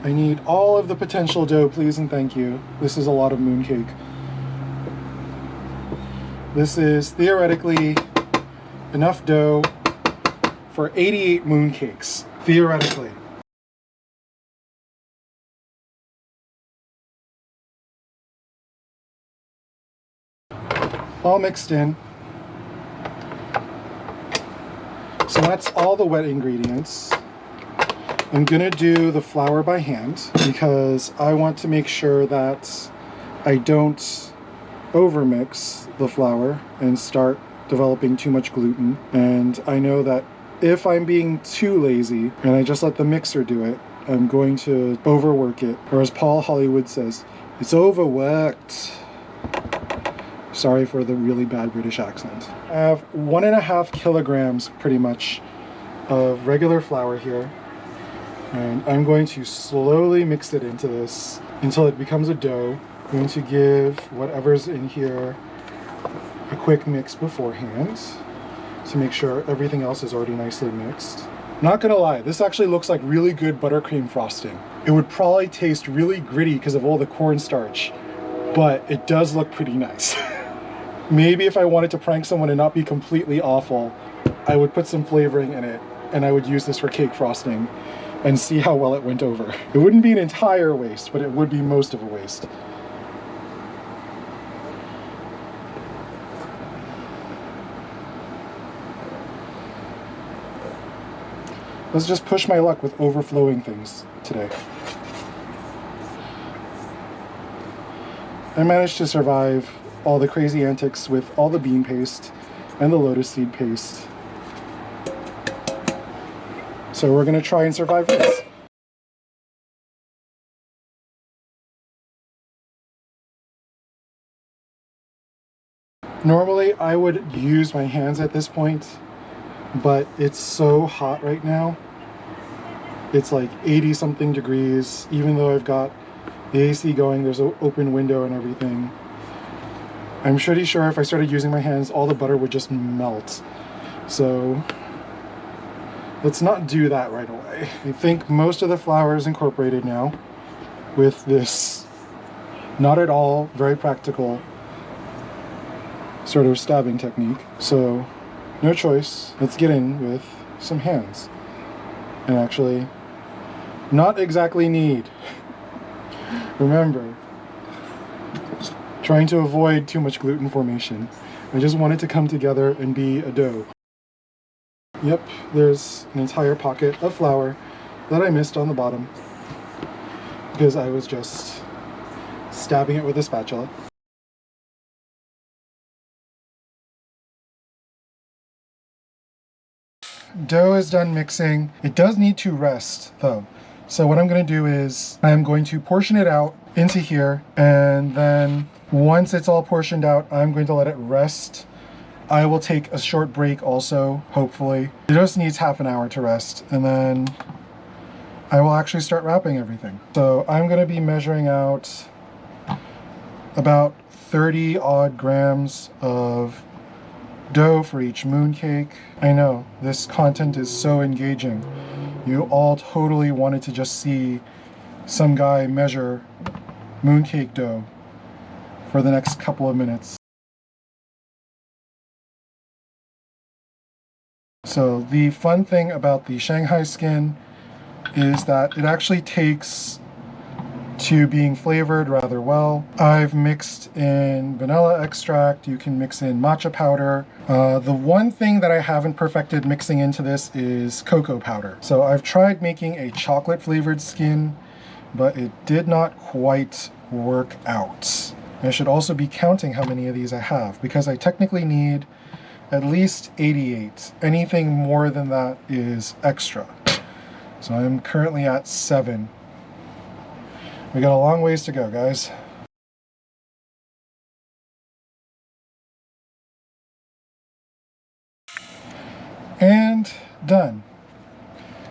I need all of the potential dough, please and thank you. This is a lot of mooncake. This is theoretically enough dough for 88 mooncakes. Theoretically. all mixed in. So that's all the wet ingredients. I'm gonna do the flour by hand because I want to make sure that I don't overmix the flour and start developing too much gluten. And I know that if I'm being too lazy and I just let the mixer do it, I'm going to overwork it. Or as Paul Hollywood says, it's overworked. Sorry for the really bad British accent. I have 1.5 kilograms pretty much of regular flour here. And I'm going to slowly mix it into this until it becomes a dough. I'm going to give whatever's in here a quick mix beforehand to make sure everything else is already nicely mixed. Not gonna lie, this actually looks like really good buttercream frosting. It would probably taste really gritty because of all the cornstarch, but it does look pretty nice. Maybe if I wanted to prank someone and not be completely awful, I would put some flavoring in it and I would use this for cake frosting and see how well it went over. It wouldn't be an entire waste, but it would be most of a waste. Let's just push my luck with overflowing things today. I managed to survive all the crazy antics with all the bean paste and the lotus seed paste. So we're gonna try and survive this. Normally I would use my hands at this point, but it's so hot right now. It's like 80 something degrees, even though I've got the AC going, there's an open window and everything. I'm pretty sure if I started using my hands, all the butter would just melt. So let's not do that right away. I think most of the flour is incorporated now with this not at all very practical sort of stabbing technique. So no choice, let's get in with some hands. And actually, not exactly knead. Remember, trying to avoid too much gluten formation. I just want it to come together and be a dough. Yep, there's an entire pocket of flour that I missed on the bottom because I was just stabbing it with a spatula. Dough is done mixing. It does need to rest though. So what I'm going to do is I'm going to portion it out into here, and then once it's all portioned out, I'm going to let it rest. I will take a short break also, hopefully. It just needs half an hour to rest, and then I will actually start wrapping everything. So I'm going to be measuring out about 30 odd grams of dough for each mooncake. I know, this content is so engaging. You all totally wanted to just see some guy measure mooncake dough for the next couple of minutes. So the fun thing about the Shanghai skin is that it actually takes to being flavored rather well. I've mixed in vanilla extract, you can mix in matcha powder. The one thing that I haven't perfected mixing into this is cocoa powder. So I've tried making a chocolate flavored skin, but it did not quite work out. I should also be counting how many of these I have because I technically need at least 88. Anything more than that is extra. So I'm currently at 7. We got a long ways to go, guys. And done.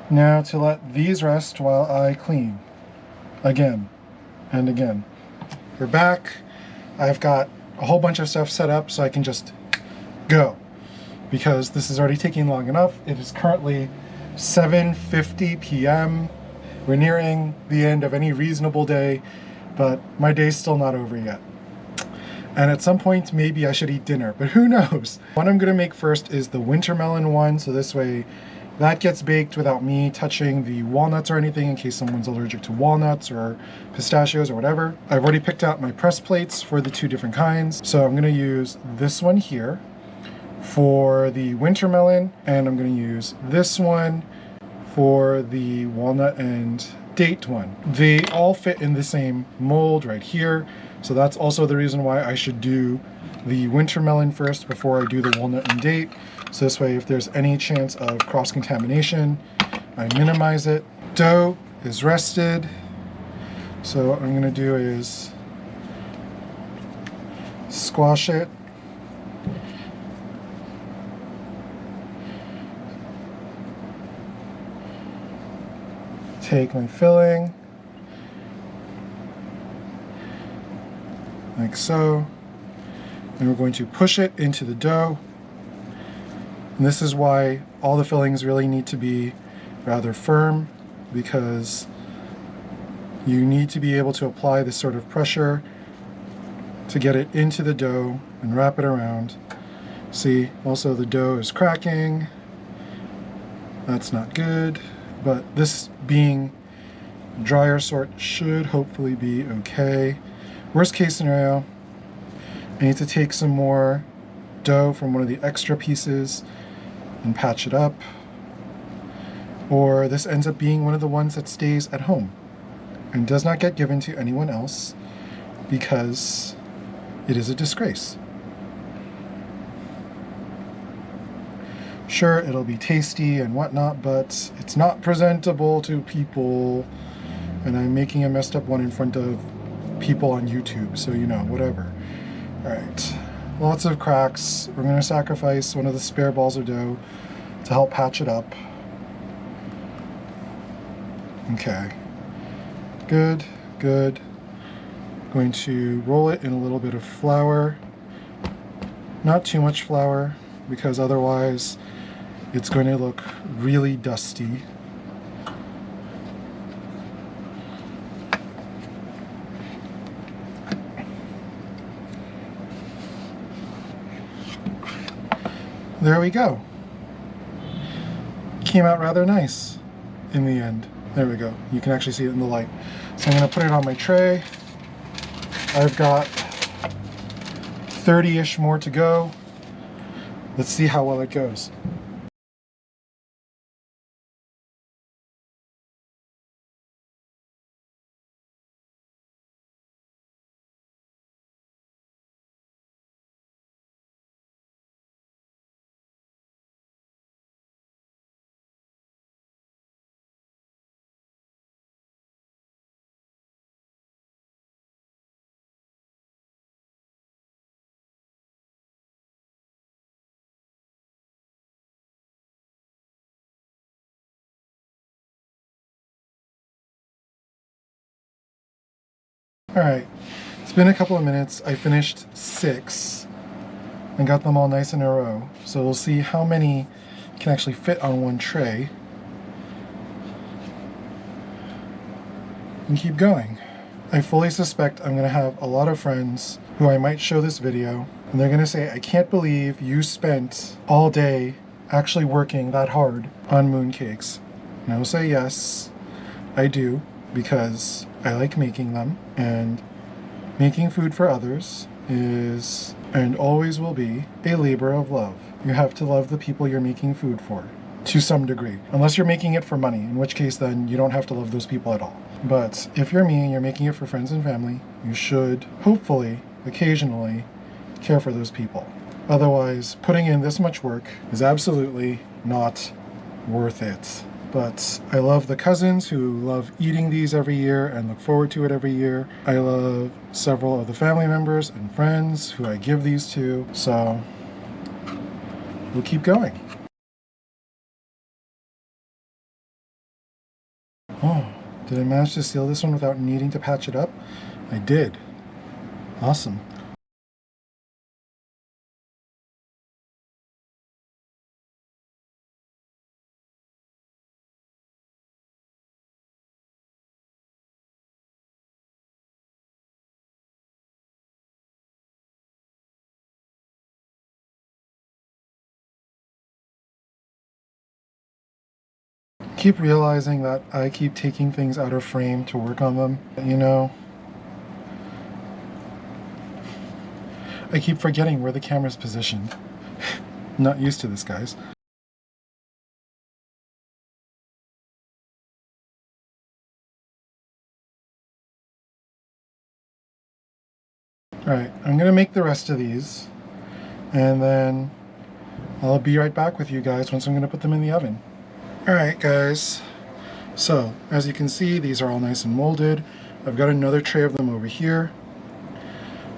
Now to let these rest while I clean. Again and again. We're back. I've got a whole bunch of stuff set up so I can just go. Because this is already taking long enough. It is currently 7:50 p.m. We're nearing the end of any reasonable day, but my day's still not over yet. And at some point, maybe I should eat dinner, but who knows? What I'm gonna make first is the winter melon one, so this way that gets baked without me touching the walnuts or anything in case someone's allergic to walnuts or pistachios or whatever. I've already picked out my press plates for the 2 different kinds. So I'm gonna use this one here for the winter melon, and I'm gonna use this one for the walnut and date one. They all fit in the same mold right here. So that's also the reason why I should do the winter melon first before I do the walnut and date. So this way, if there's any chance of cross-contamination, I minimize it. Dough is rested. So what I'm gonna do is squash it. Take my filling, like so, and we're going to push it into the dough. And this is why all the fillings really need to be rather firm, because you need to be able to apply this sort of pressure to get it into the dough and wrap it around. See, also the dough is cracking. That's not good, but this being drier sort should hopefully be okay. Worst case scenario, I need to take some more dough from one of the extra pieces and patch it up, or this ends up being one of the ones that stays at home and does not get given to anyone else because it is a disgrace. Sure, it'll be tasty and whatnot, but it's not presentable to people, and I'm making a messed up one in front of people on YouTube, so you know, whatever. All right, lots of cracks. We're gonna sacrifice one of the spare balls of dough to help patch it up. Okay, good, good. Going to roll it in a little bit of flour. Not too much flour, because otherwise it's going to look really dusty. There we go. Came out rather nice in the end. There we go. You can actually see it in the light. So I'm going to put it on my tray. I've got 30-ish more to go. Let's see how well it goes. All right, it's been a couple of minutes. I finished 6 and got them all nice in a row. So we'll see how many can actually fit on one tray. And keep going. I fully suspect I'm gonna have a lot of friends who I might show this video, and they're gonna say, I can't believe you spent all day actually working that hard on mooncakes. And I will say yes, I do, because I like making them, and making food for others is, and always will be, a labor of love. You have to love the people you're making food for, to some degree. Unless you're making it for money, in which case then you don't have to love those people at all. But if you're me and you're making it for friends and family, you should, hopefully, occasionally, care for those people. Otherwise, putting in this much work is absolutely not worth it. But I love the cousins who love eating these every year and look forward to it every year. I love several of the family members and friends who I give these to, so we'll keep going. Oh, did I manage to seal this one without needing to patch it up? I did. Awesome. keep realizing that I keep taking things out of frame to work on them. You know, I keep forgetting where the camera's positioned. I'm not used to this, guys. Alright, I'm gonna make the rest of these, and then I'll be right back with you guys once I'm gonna put them in the oven. Alright guys, so as you can see, these are all nice and molded. I've got another tray of them over here.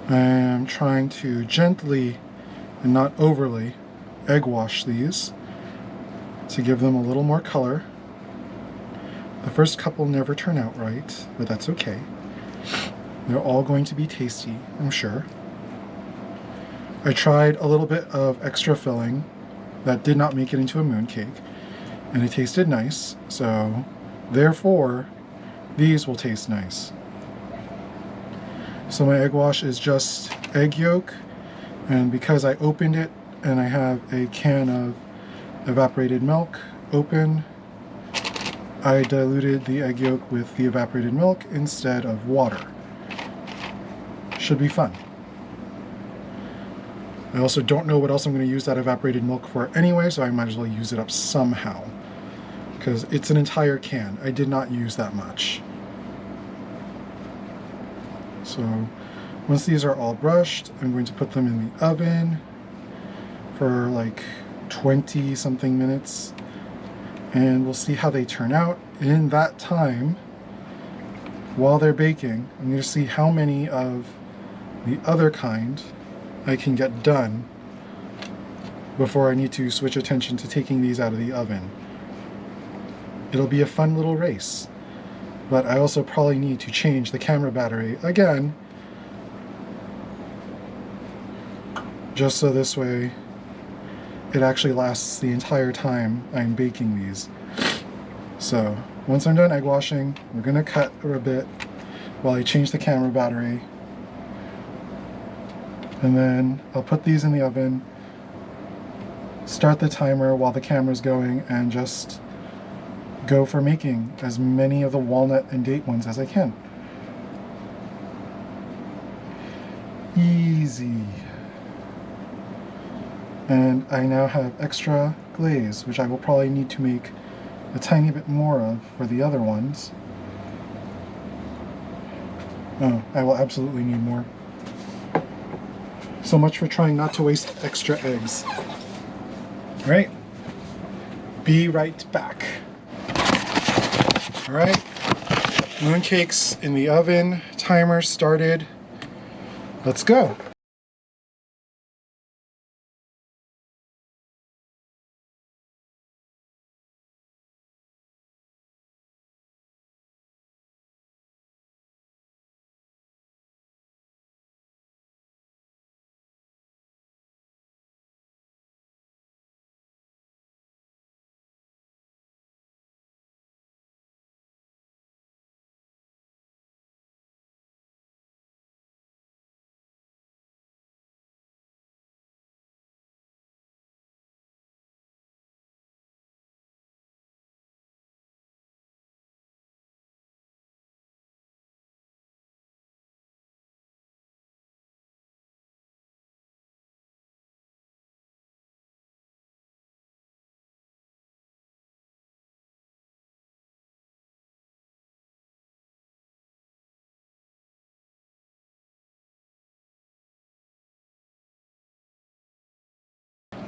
I'm trying to gently and not overly egg wash these to give them a little more color. The first couple never turn out right, but that's okay. They're all going to be tasty, I'm sure. I tried a little bit of extra filling that did not make it into a mooncake, and it tasted nice, so therefore these will taste nice. So my egg wash is just egg yolk, and because I opened it and I have a can of evaporated milk open, I diluted the egg yolk with the evaporated milk instead of water. Should be fun. I also don't know what else I'm going to use that evaporated milk for anyway, so I might as well use it up somehow. Because it's an entire can. I did not use that much. So once these are all brushed, I'm going to put them in the oven for like 20 something minutes. And we'll see how they turn out. In that time, while they're baking, I'm going to see how many of the other kind I can get done before I need to switch attention to taking these out of the oven. It'll be a fun little race, but I also probably need to change the camera battery again, just so this way it actually lasts the entire time I'm baking these. So once I'm done egg washing, we're gonna cut a bit while I change the camera battery. And then I'll put these in the oven, start the timer while the camera's going, and just go for making as many of the walnut and date ones as I can. Easy. And I now have extra glaze, which I will probably need to make a tiny bit more of for the other ones. Oh, I will absolutely need more. So much for trying not to waste extra eggs. All right, be right back. All right, mooncakes in the oven, timer started. Let's go.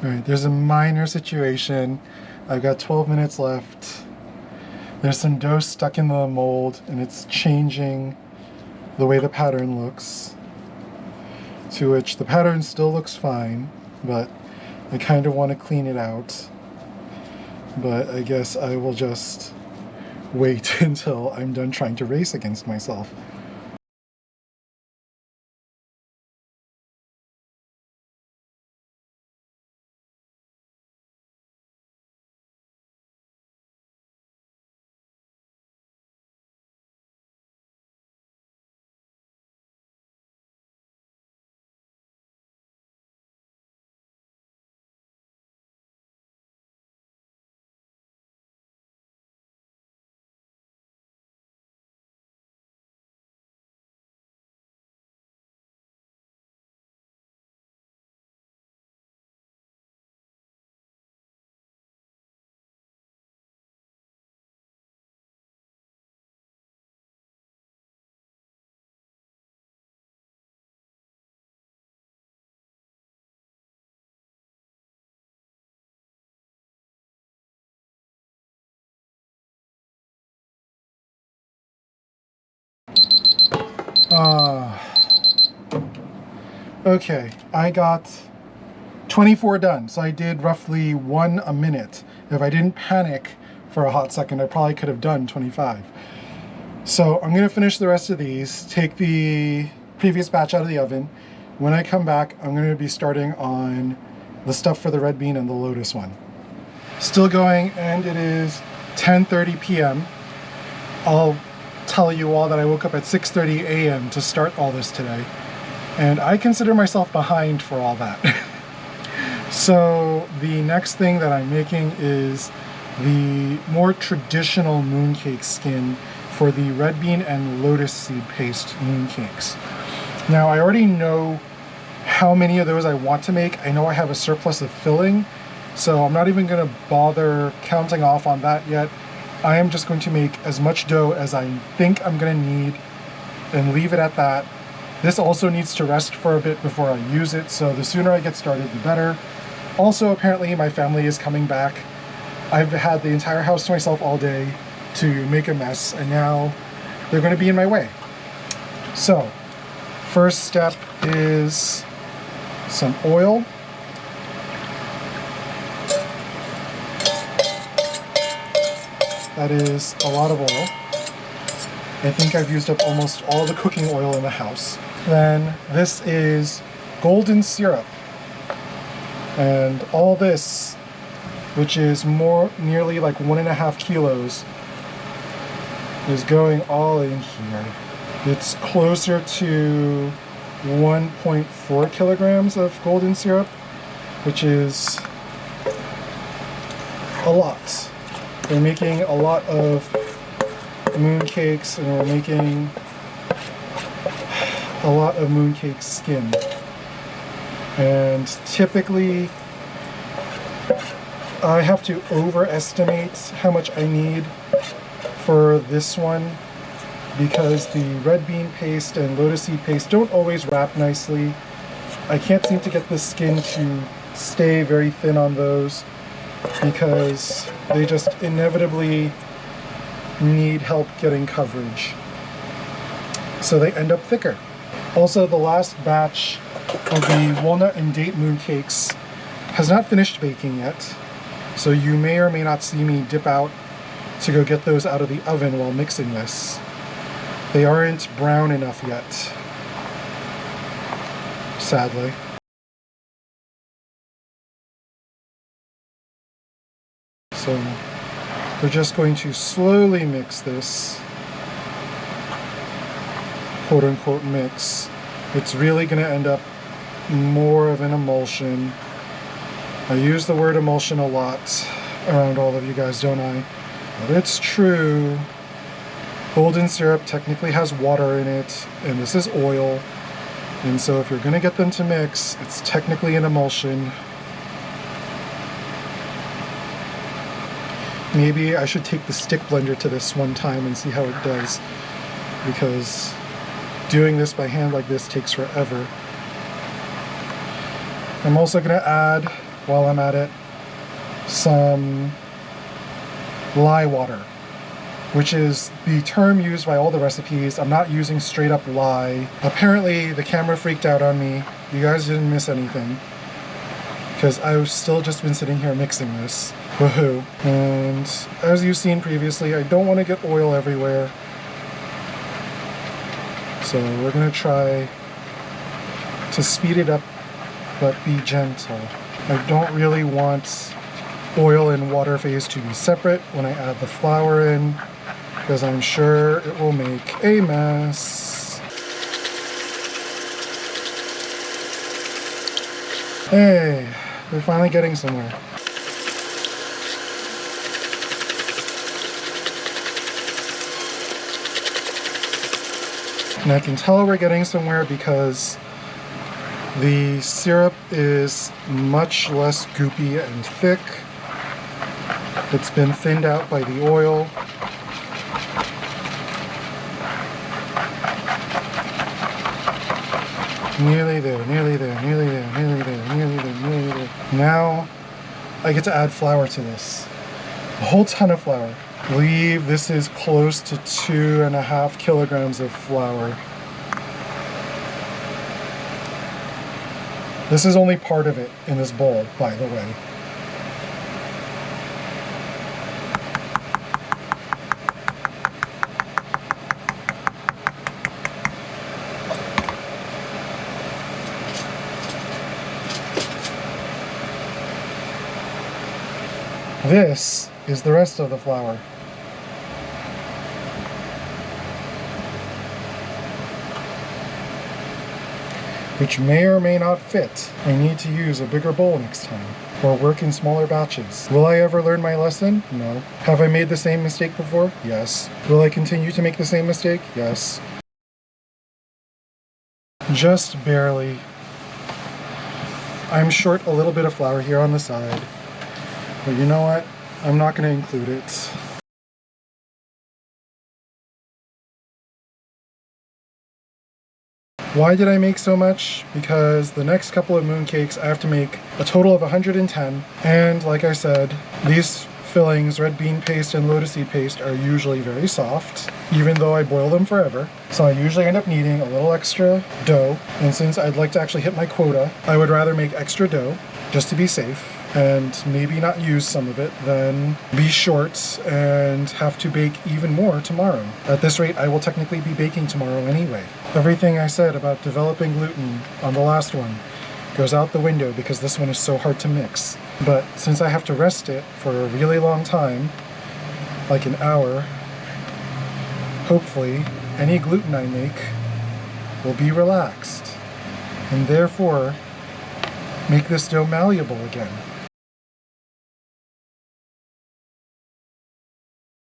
All right, there's a minor situation. I've got 12 minutes left. There's some dough stuck in the mold and it's changing the way the pattern looks, to which the pattern still looks fine, but I kind of want to clean it out. But I guess I will just wait until I'm done trying to race against myself. Okay, I got 24 done, so I did roughly 1 a minute. If I didn't panic for a hot second, I probably could have done 25. So I'm gonna finish the rest of these, take the previous batch out of the oven. When I come back, I'm gonna be starting on the stuff for the red bean and the lotus one. Still going, and it is 10:30 p.m. I'll tell you all that I woke up at 6:30 a.m. to start all this today. And I consider myself behind for all that. So the next thing that I'm making is the more traditional mooncake skin for the red bean and lotus seed paste mooncakes. Now I already know how many of those I want to make. I know I have a surplus of filling, so I'm not even gonna bother counting off on that yet. I am just going to make as much dough as I think I'm gonna need and leave it at that. This also needs to rest for a bit before I use it, so the sooner I get started, the better. Also, apparently my family is coming back. I've had the entire house to myself all day to make a mess, and now they're going to be in my way. So, first step is some oil. That is a lot of oil. I think I've used up almost all the cooking oil in the house. Then this is golden syrup. And all this, which is nearly like 1.5 kilos, is going all in here. It's closer to 1.4 kilograms of golden syrup, which is a lot. We're making a lot of mooncakes, and we're making a lot of mooncake skin. And typically I have to overestimate how much I need for this one because the red bean paste and lotus seed paste don't always wrap nicely. I can't seem to get the skin to stay very thin on those because they just inevitably need help getting coverage. So they end up thicker. Also, the last batch of the walnut and date mooncakes has not finished baking yet, so you may or may not see me dip out to go get those out of the oven while mixing this. They aren't brown enough yet, sadly. So we're just going to slowly mix this, quote-unquote mix. It's really going to end up more of an emulsion. I use the word emulsion a lot around all of you guys, don't I? But it's true. Golden syrup technically has water in it, and this is oil. And so if you're going to get them to mix, it's technically an emulsion. Maybe I should take the stick blender to this one time and see how it does, because doing this by hand like this takes forever. I'm also going to add, while I'm at it, some lye water, which is the term used by all the recipes. I'm not using straight up lye. Apparently the camera freaked out on me. You guys didn't miss anything, because I've still just been sitting here mixing this. Woohoo. And as you've seen previously, I don't want to get oil everywhere. So we're going to try to speed it up, but be gentle. I don't really want oil and water phase to be separate when I add the flour in, because I'm sure it will make a mess. Hey, we're finally getting somewhere. And I can tell we're getting somewhere because the syrup is much less goopy and thick. It's been thinned out by the oil. Nearly there, nearly there, nearly there, nearly there, nearly there, nearly there. Now I get to add flour to this. A whole ton of flour. I believe this is close to 2.5 kilograms of flour. This is only part of it in this bowl, by the way. This is the rest of the flour. Which may or may not fit. I need to use a bigger bowl next time, or work in smaller batches. Will I ever learn my lesson? No. Have I made the same mistake before? Yes. Will I continue to make the same mistake? Yes. Just barely. I'm short a little bit of flour here on the side, but you know what? I'm not going to include it. Why did I make so much? Because the next couple of mooncakes I have to make a total of 110, and like I said, these fillings, red bean paste and lotus seed paste, are usually very soft, even though I boil them forever. So I usually end up needing a little extra dough, and since I'd like to actually hit my quota, I would rather make extra dough, just to be safe, and maybe not use some of it, than be short and have to bake even more tomorrow. At this rate, I will technically be baking tomorrow anyway. Everything I said about developing gluten on the last one goes out the window because this one is so hard to mix. But since I have to rest it for a really long time, like an hour, hopefully any gluten I make will be relaxed, and therefore make this dough malleable again.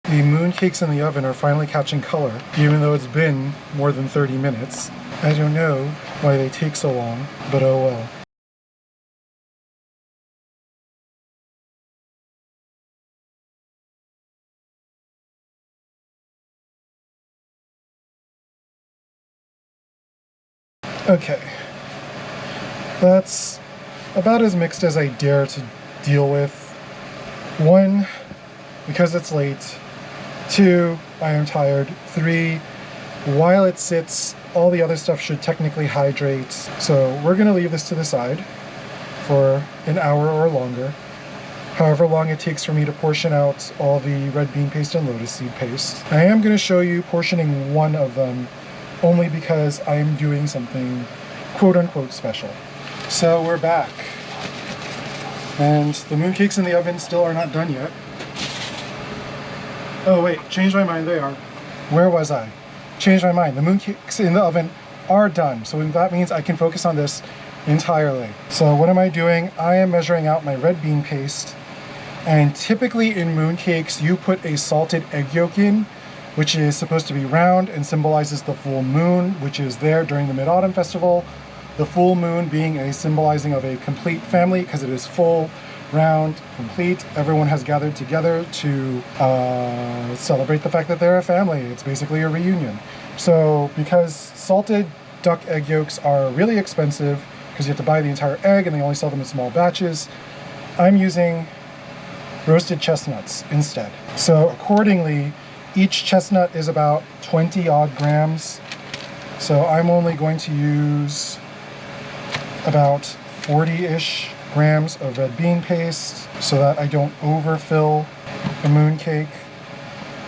The mooncakes in the oven are finally catching color, even though it's been more than 30 minutes. I don't know why they take so long, but oh well. Okay, that's about as mixed as I dare to deal with. 1, because it's late. 2, I am tired. 3, while it sits, all the other stuff should technically hydrate. So we're gonna leave this to the side for an hour or longer. However long it takes for me to portion out all the red bean paste and lotus seed paste. I am gonna show you portioning one of them, only because I am doing something quote-unquote special. So we're back. And the mooncakes in the oven still are not done yet. Oh wait, changed my mind, they are. Where was I? Changed my mind. The mooncakes in the oven are done. So that means I can focus on this entirely. So what am I doing? I am measuring out my red bean paste. And typically in mooncakes, you put a salted egg yolk in, which is supposed to be round and symbolizes the full moon, which is there during the Mid-Autumn Festival. The full moon being a symbolizing of a complete family, because it is full, round, complete. Everyone has gathered together to celebrate the fact that they're a family. It's basically a reunion. So because salted duck egg yolks are really expensive, because you have to buy the entire egg and they only sell them in small batches, I'm using roasted chestnuts instead. So accordingly, each chestnut is about 20 odd grams. So I'm only going to use about 40-ish grams of red bean paste so that I don't overfill the mooncake,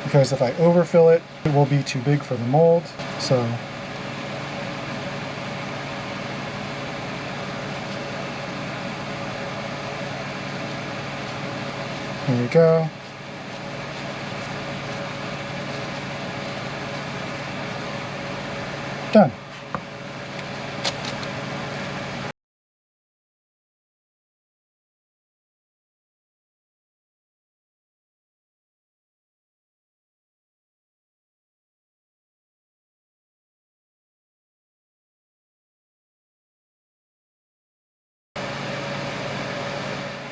because if I overfill it, it will be too big for the mold. So here we go. Done.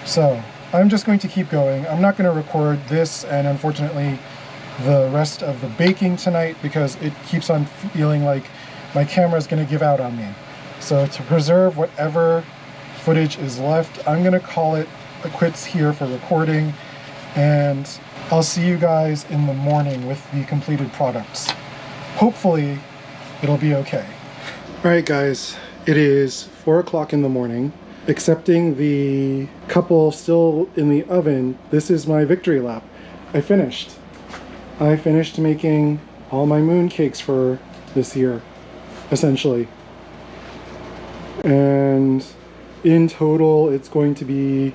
So I'm just going to keep going. I'm not going to record this and unfortunately the rest of the baking tonight, because it keeps on feeling like my camera is going to give out on me. So to preserve whatever footage is left, I'm going to call it quits here for recording, and I'll see you guys in the morning with the completed products. Hopefully it'll be okay. Alright guys, it is 4 o'clock in the morning. Excepting the couple still in the oven, this is my victory lap. I finished making all my mooncakes for this year, essentially. And in total, it's going to be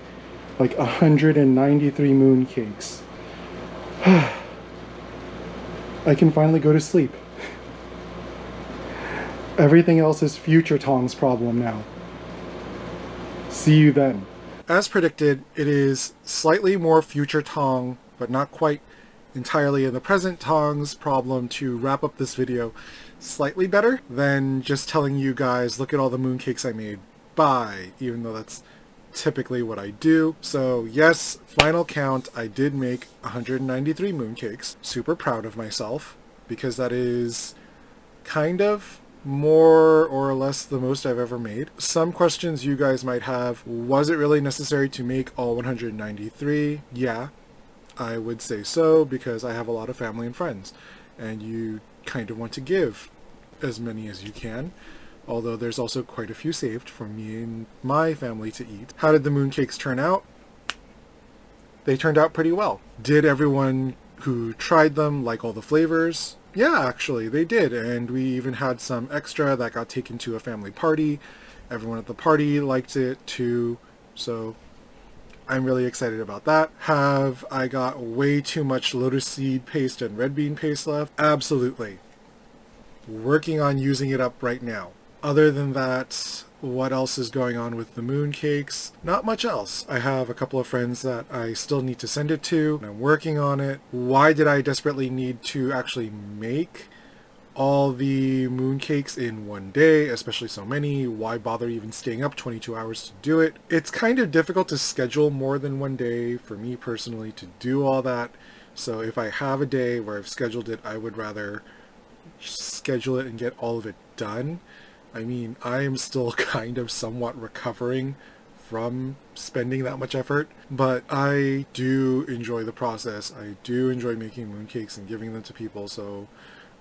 like 193 mooncakes. I can finally go to sleep. Everything else is future Tong's problem now. See you then. As predicted, it is slightly more future Tong, but not quite entirely in the present Tong's problem to wrap up this video slightly better than just telling you guys, look at all the mooncakes I made. Bye, even though that's typically what I do. So yes, final count, I did make 193 mooncakes. Super proud of myself, because that is kind of more or less the most I've ever made. Some questions you guys might have: was it really necessary to make all 193? Yeah, I would say so, because I have a lot of family and friends, and you kind of want to give as many as you can, although there's also quite a few saved for me and my family to eat. How did the mooncakes turn out? They turned out pretty well. Did everyone who tried them like all the flavors? Yeah, actually, they did, and we even had some extra that got taken to a family party. Everyone at the party liked it too, so I'm really excited about that. Have I got way too much lotus seed paste and red bean paste left? Absolutely. Working on using it up right now. Other than that, what else is going on with the mooncakes? Not much else. I have a couple of friends that I still need to send it to, and I'm working on it. Why did I desperately need to actually make all the mooncakes in one day, especially so many? Why bother even staying up 22 hours to do it? It's kind of difficult to schedule more than one day for me personally to do all that. So if I have a day where I've scheduled it, I would rather schedule it and get all of it done. I mean, I am still kind of somewhat recovering from spending that much effort, but I do enjoy the process. I do enjoy making mooncakes and giving them to people, so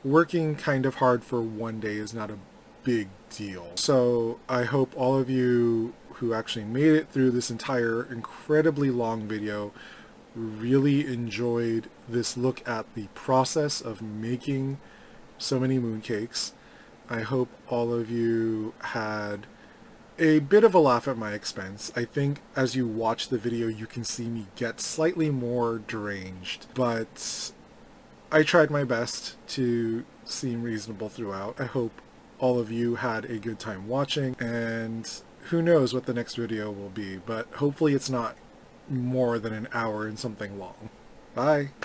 working kind of hard for one day is not a big deal. So I hope all of you who actually made it through this entire incredibly long video really enjoyed this look at the process of making so many mooncakes. I hope all of you had a bit of a laugh at my expense. I think as you watch the video, you can see me get slightly more deranged, but I tried my best to seem reasonable throughout. I hope all of you had a good time watching, and who knows what the next video will be, but hopefully it's not more than an hour and something long. Bye!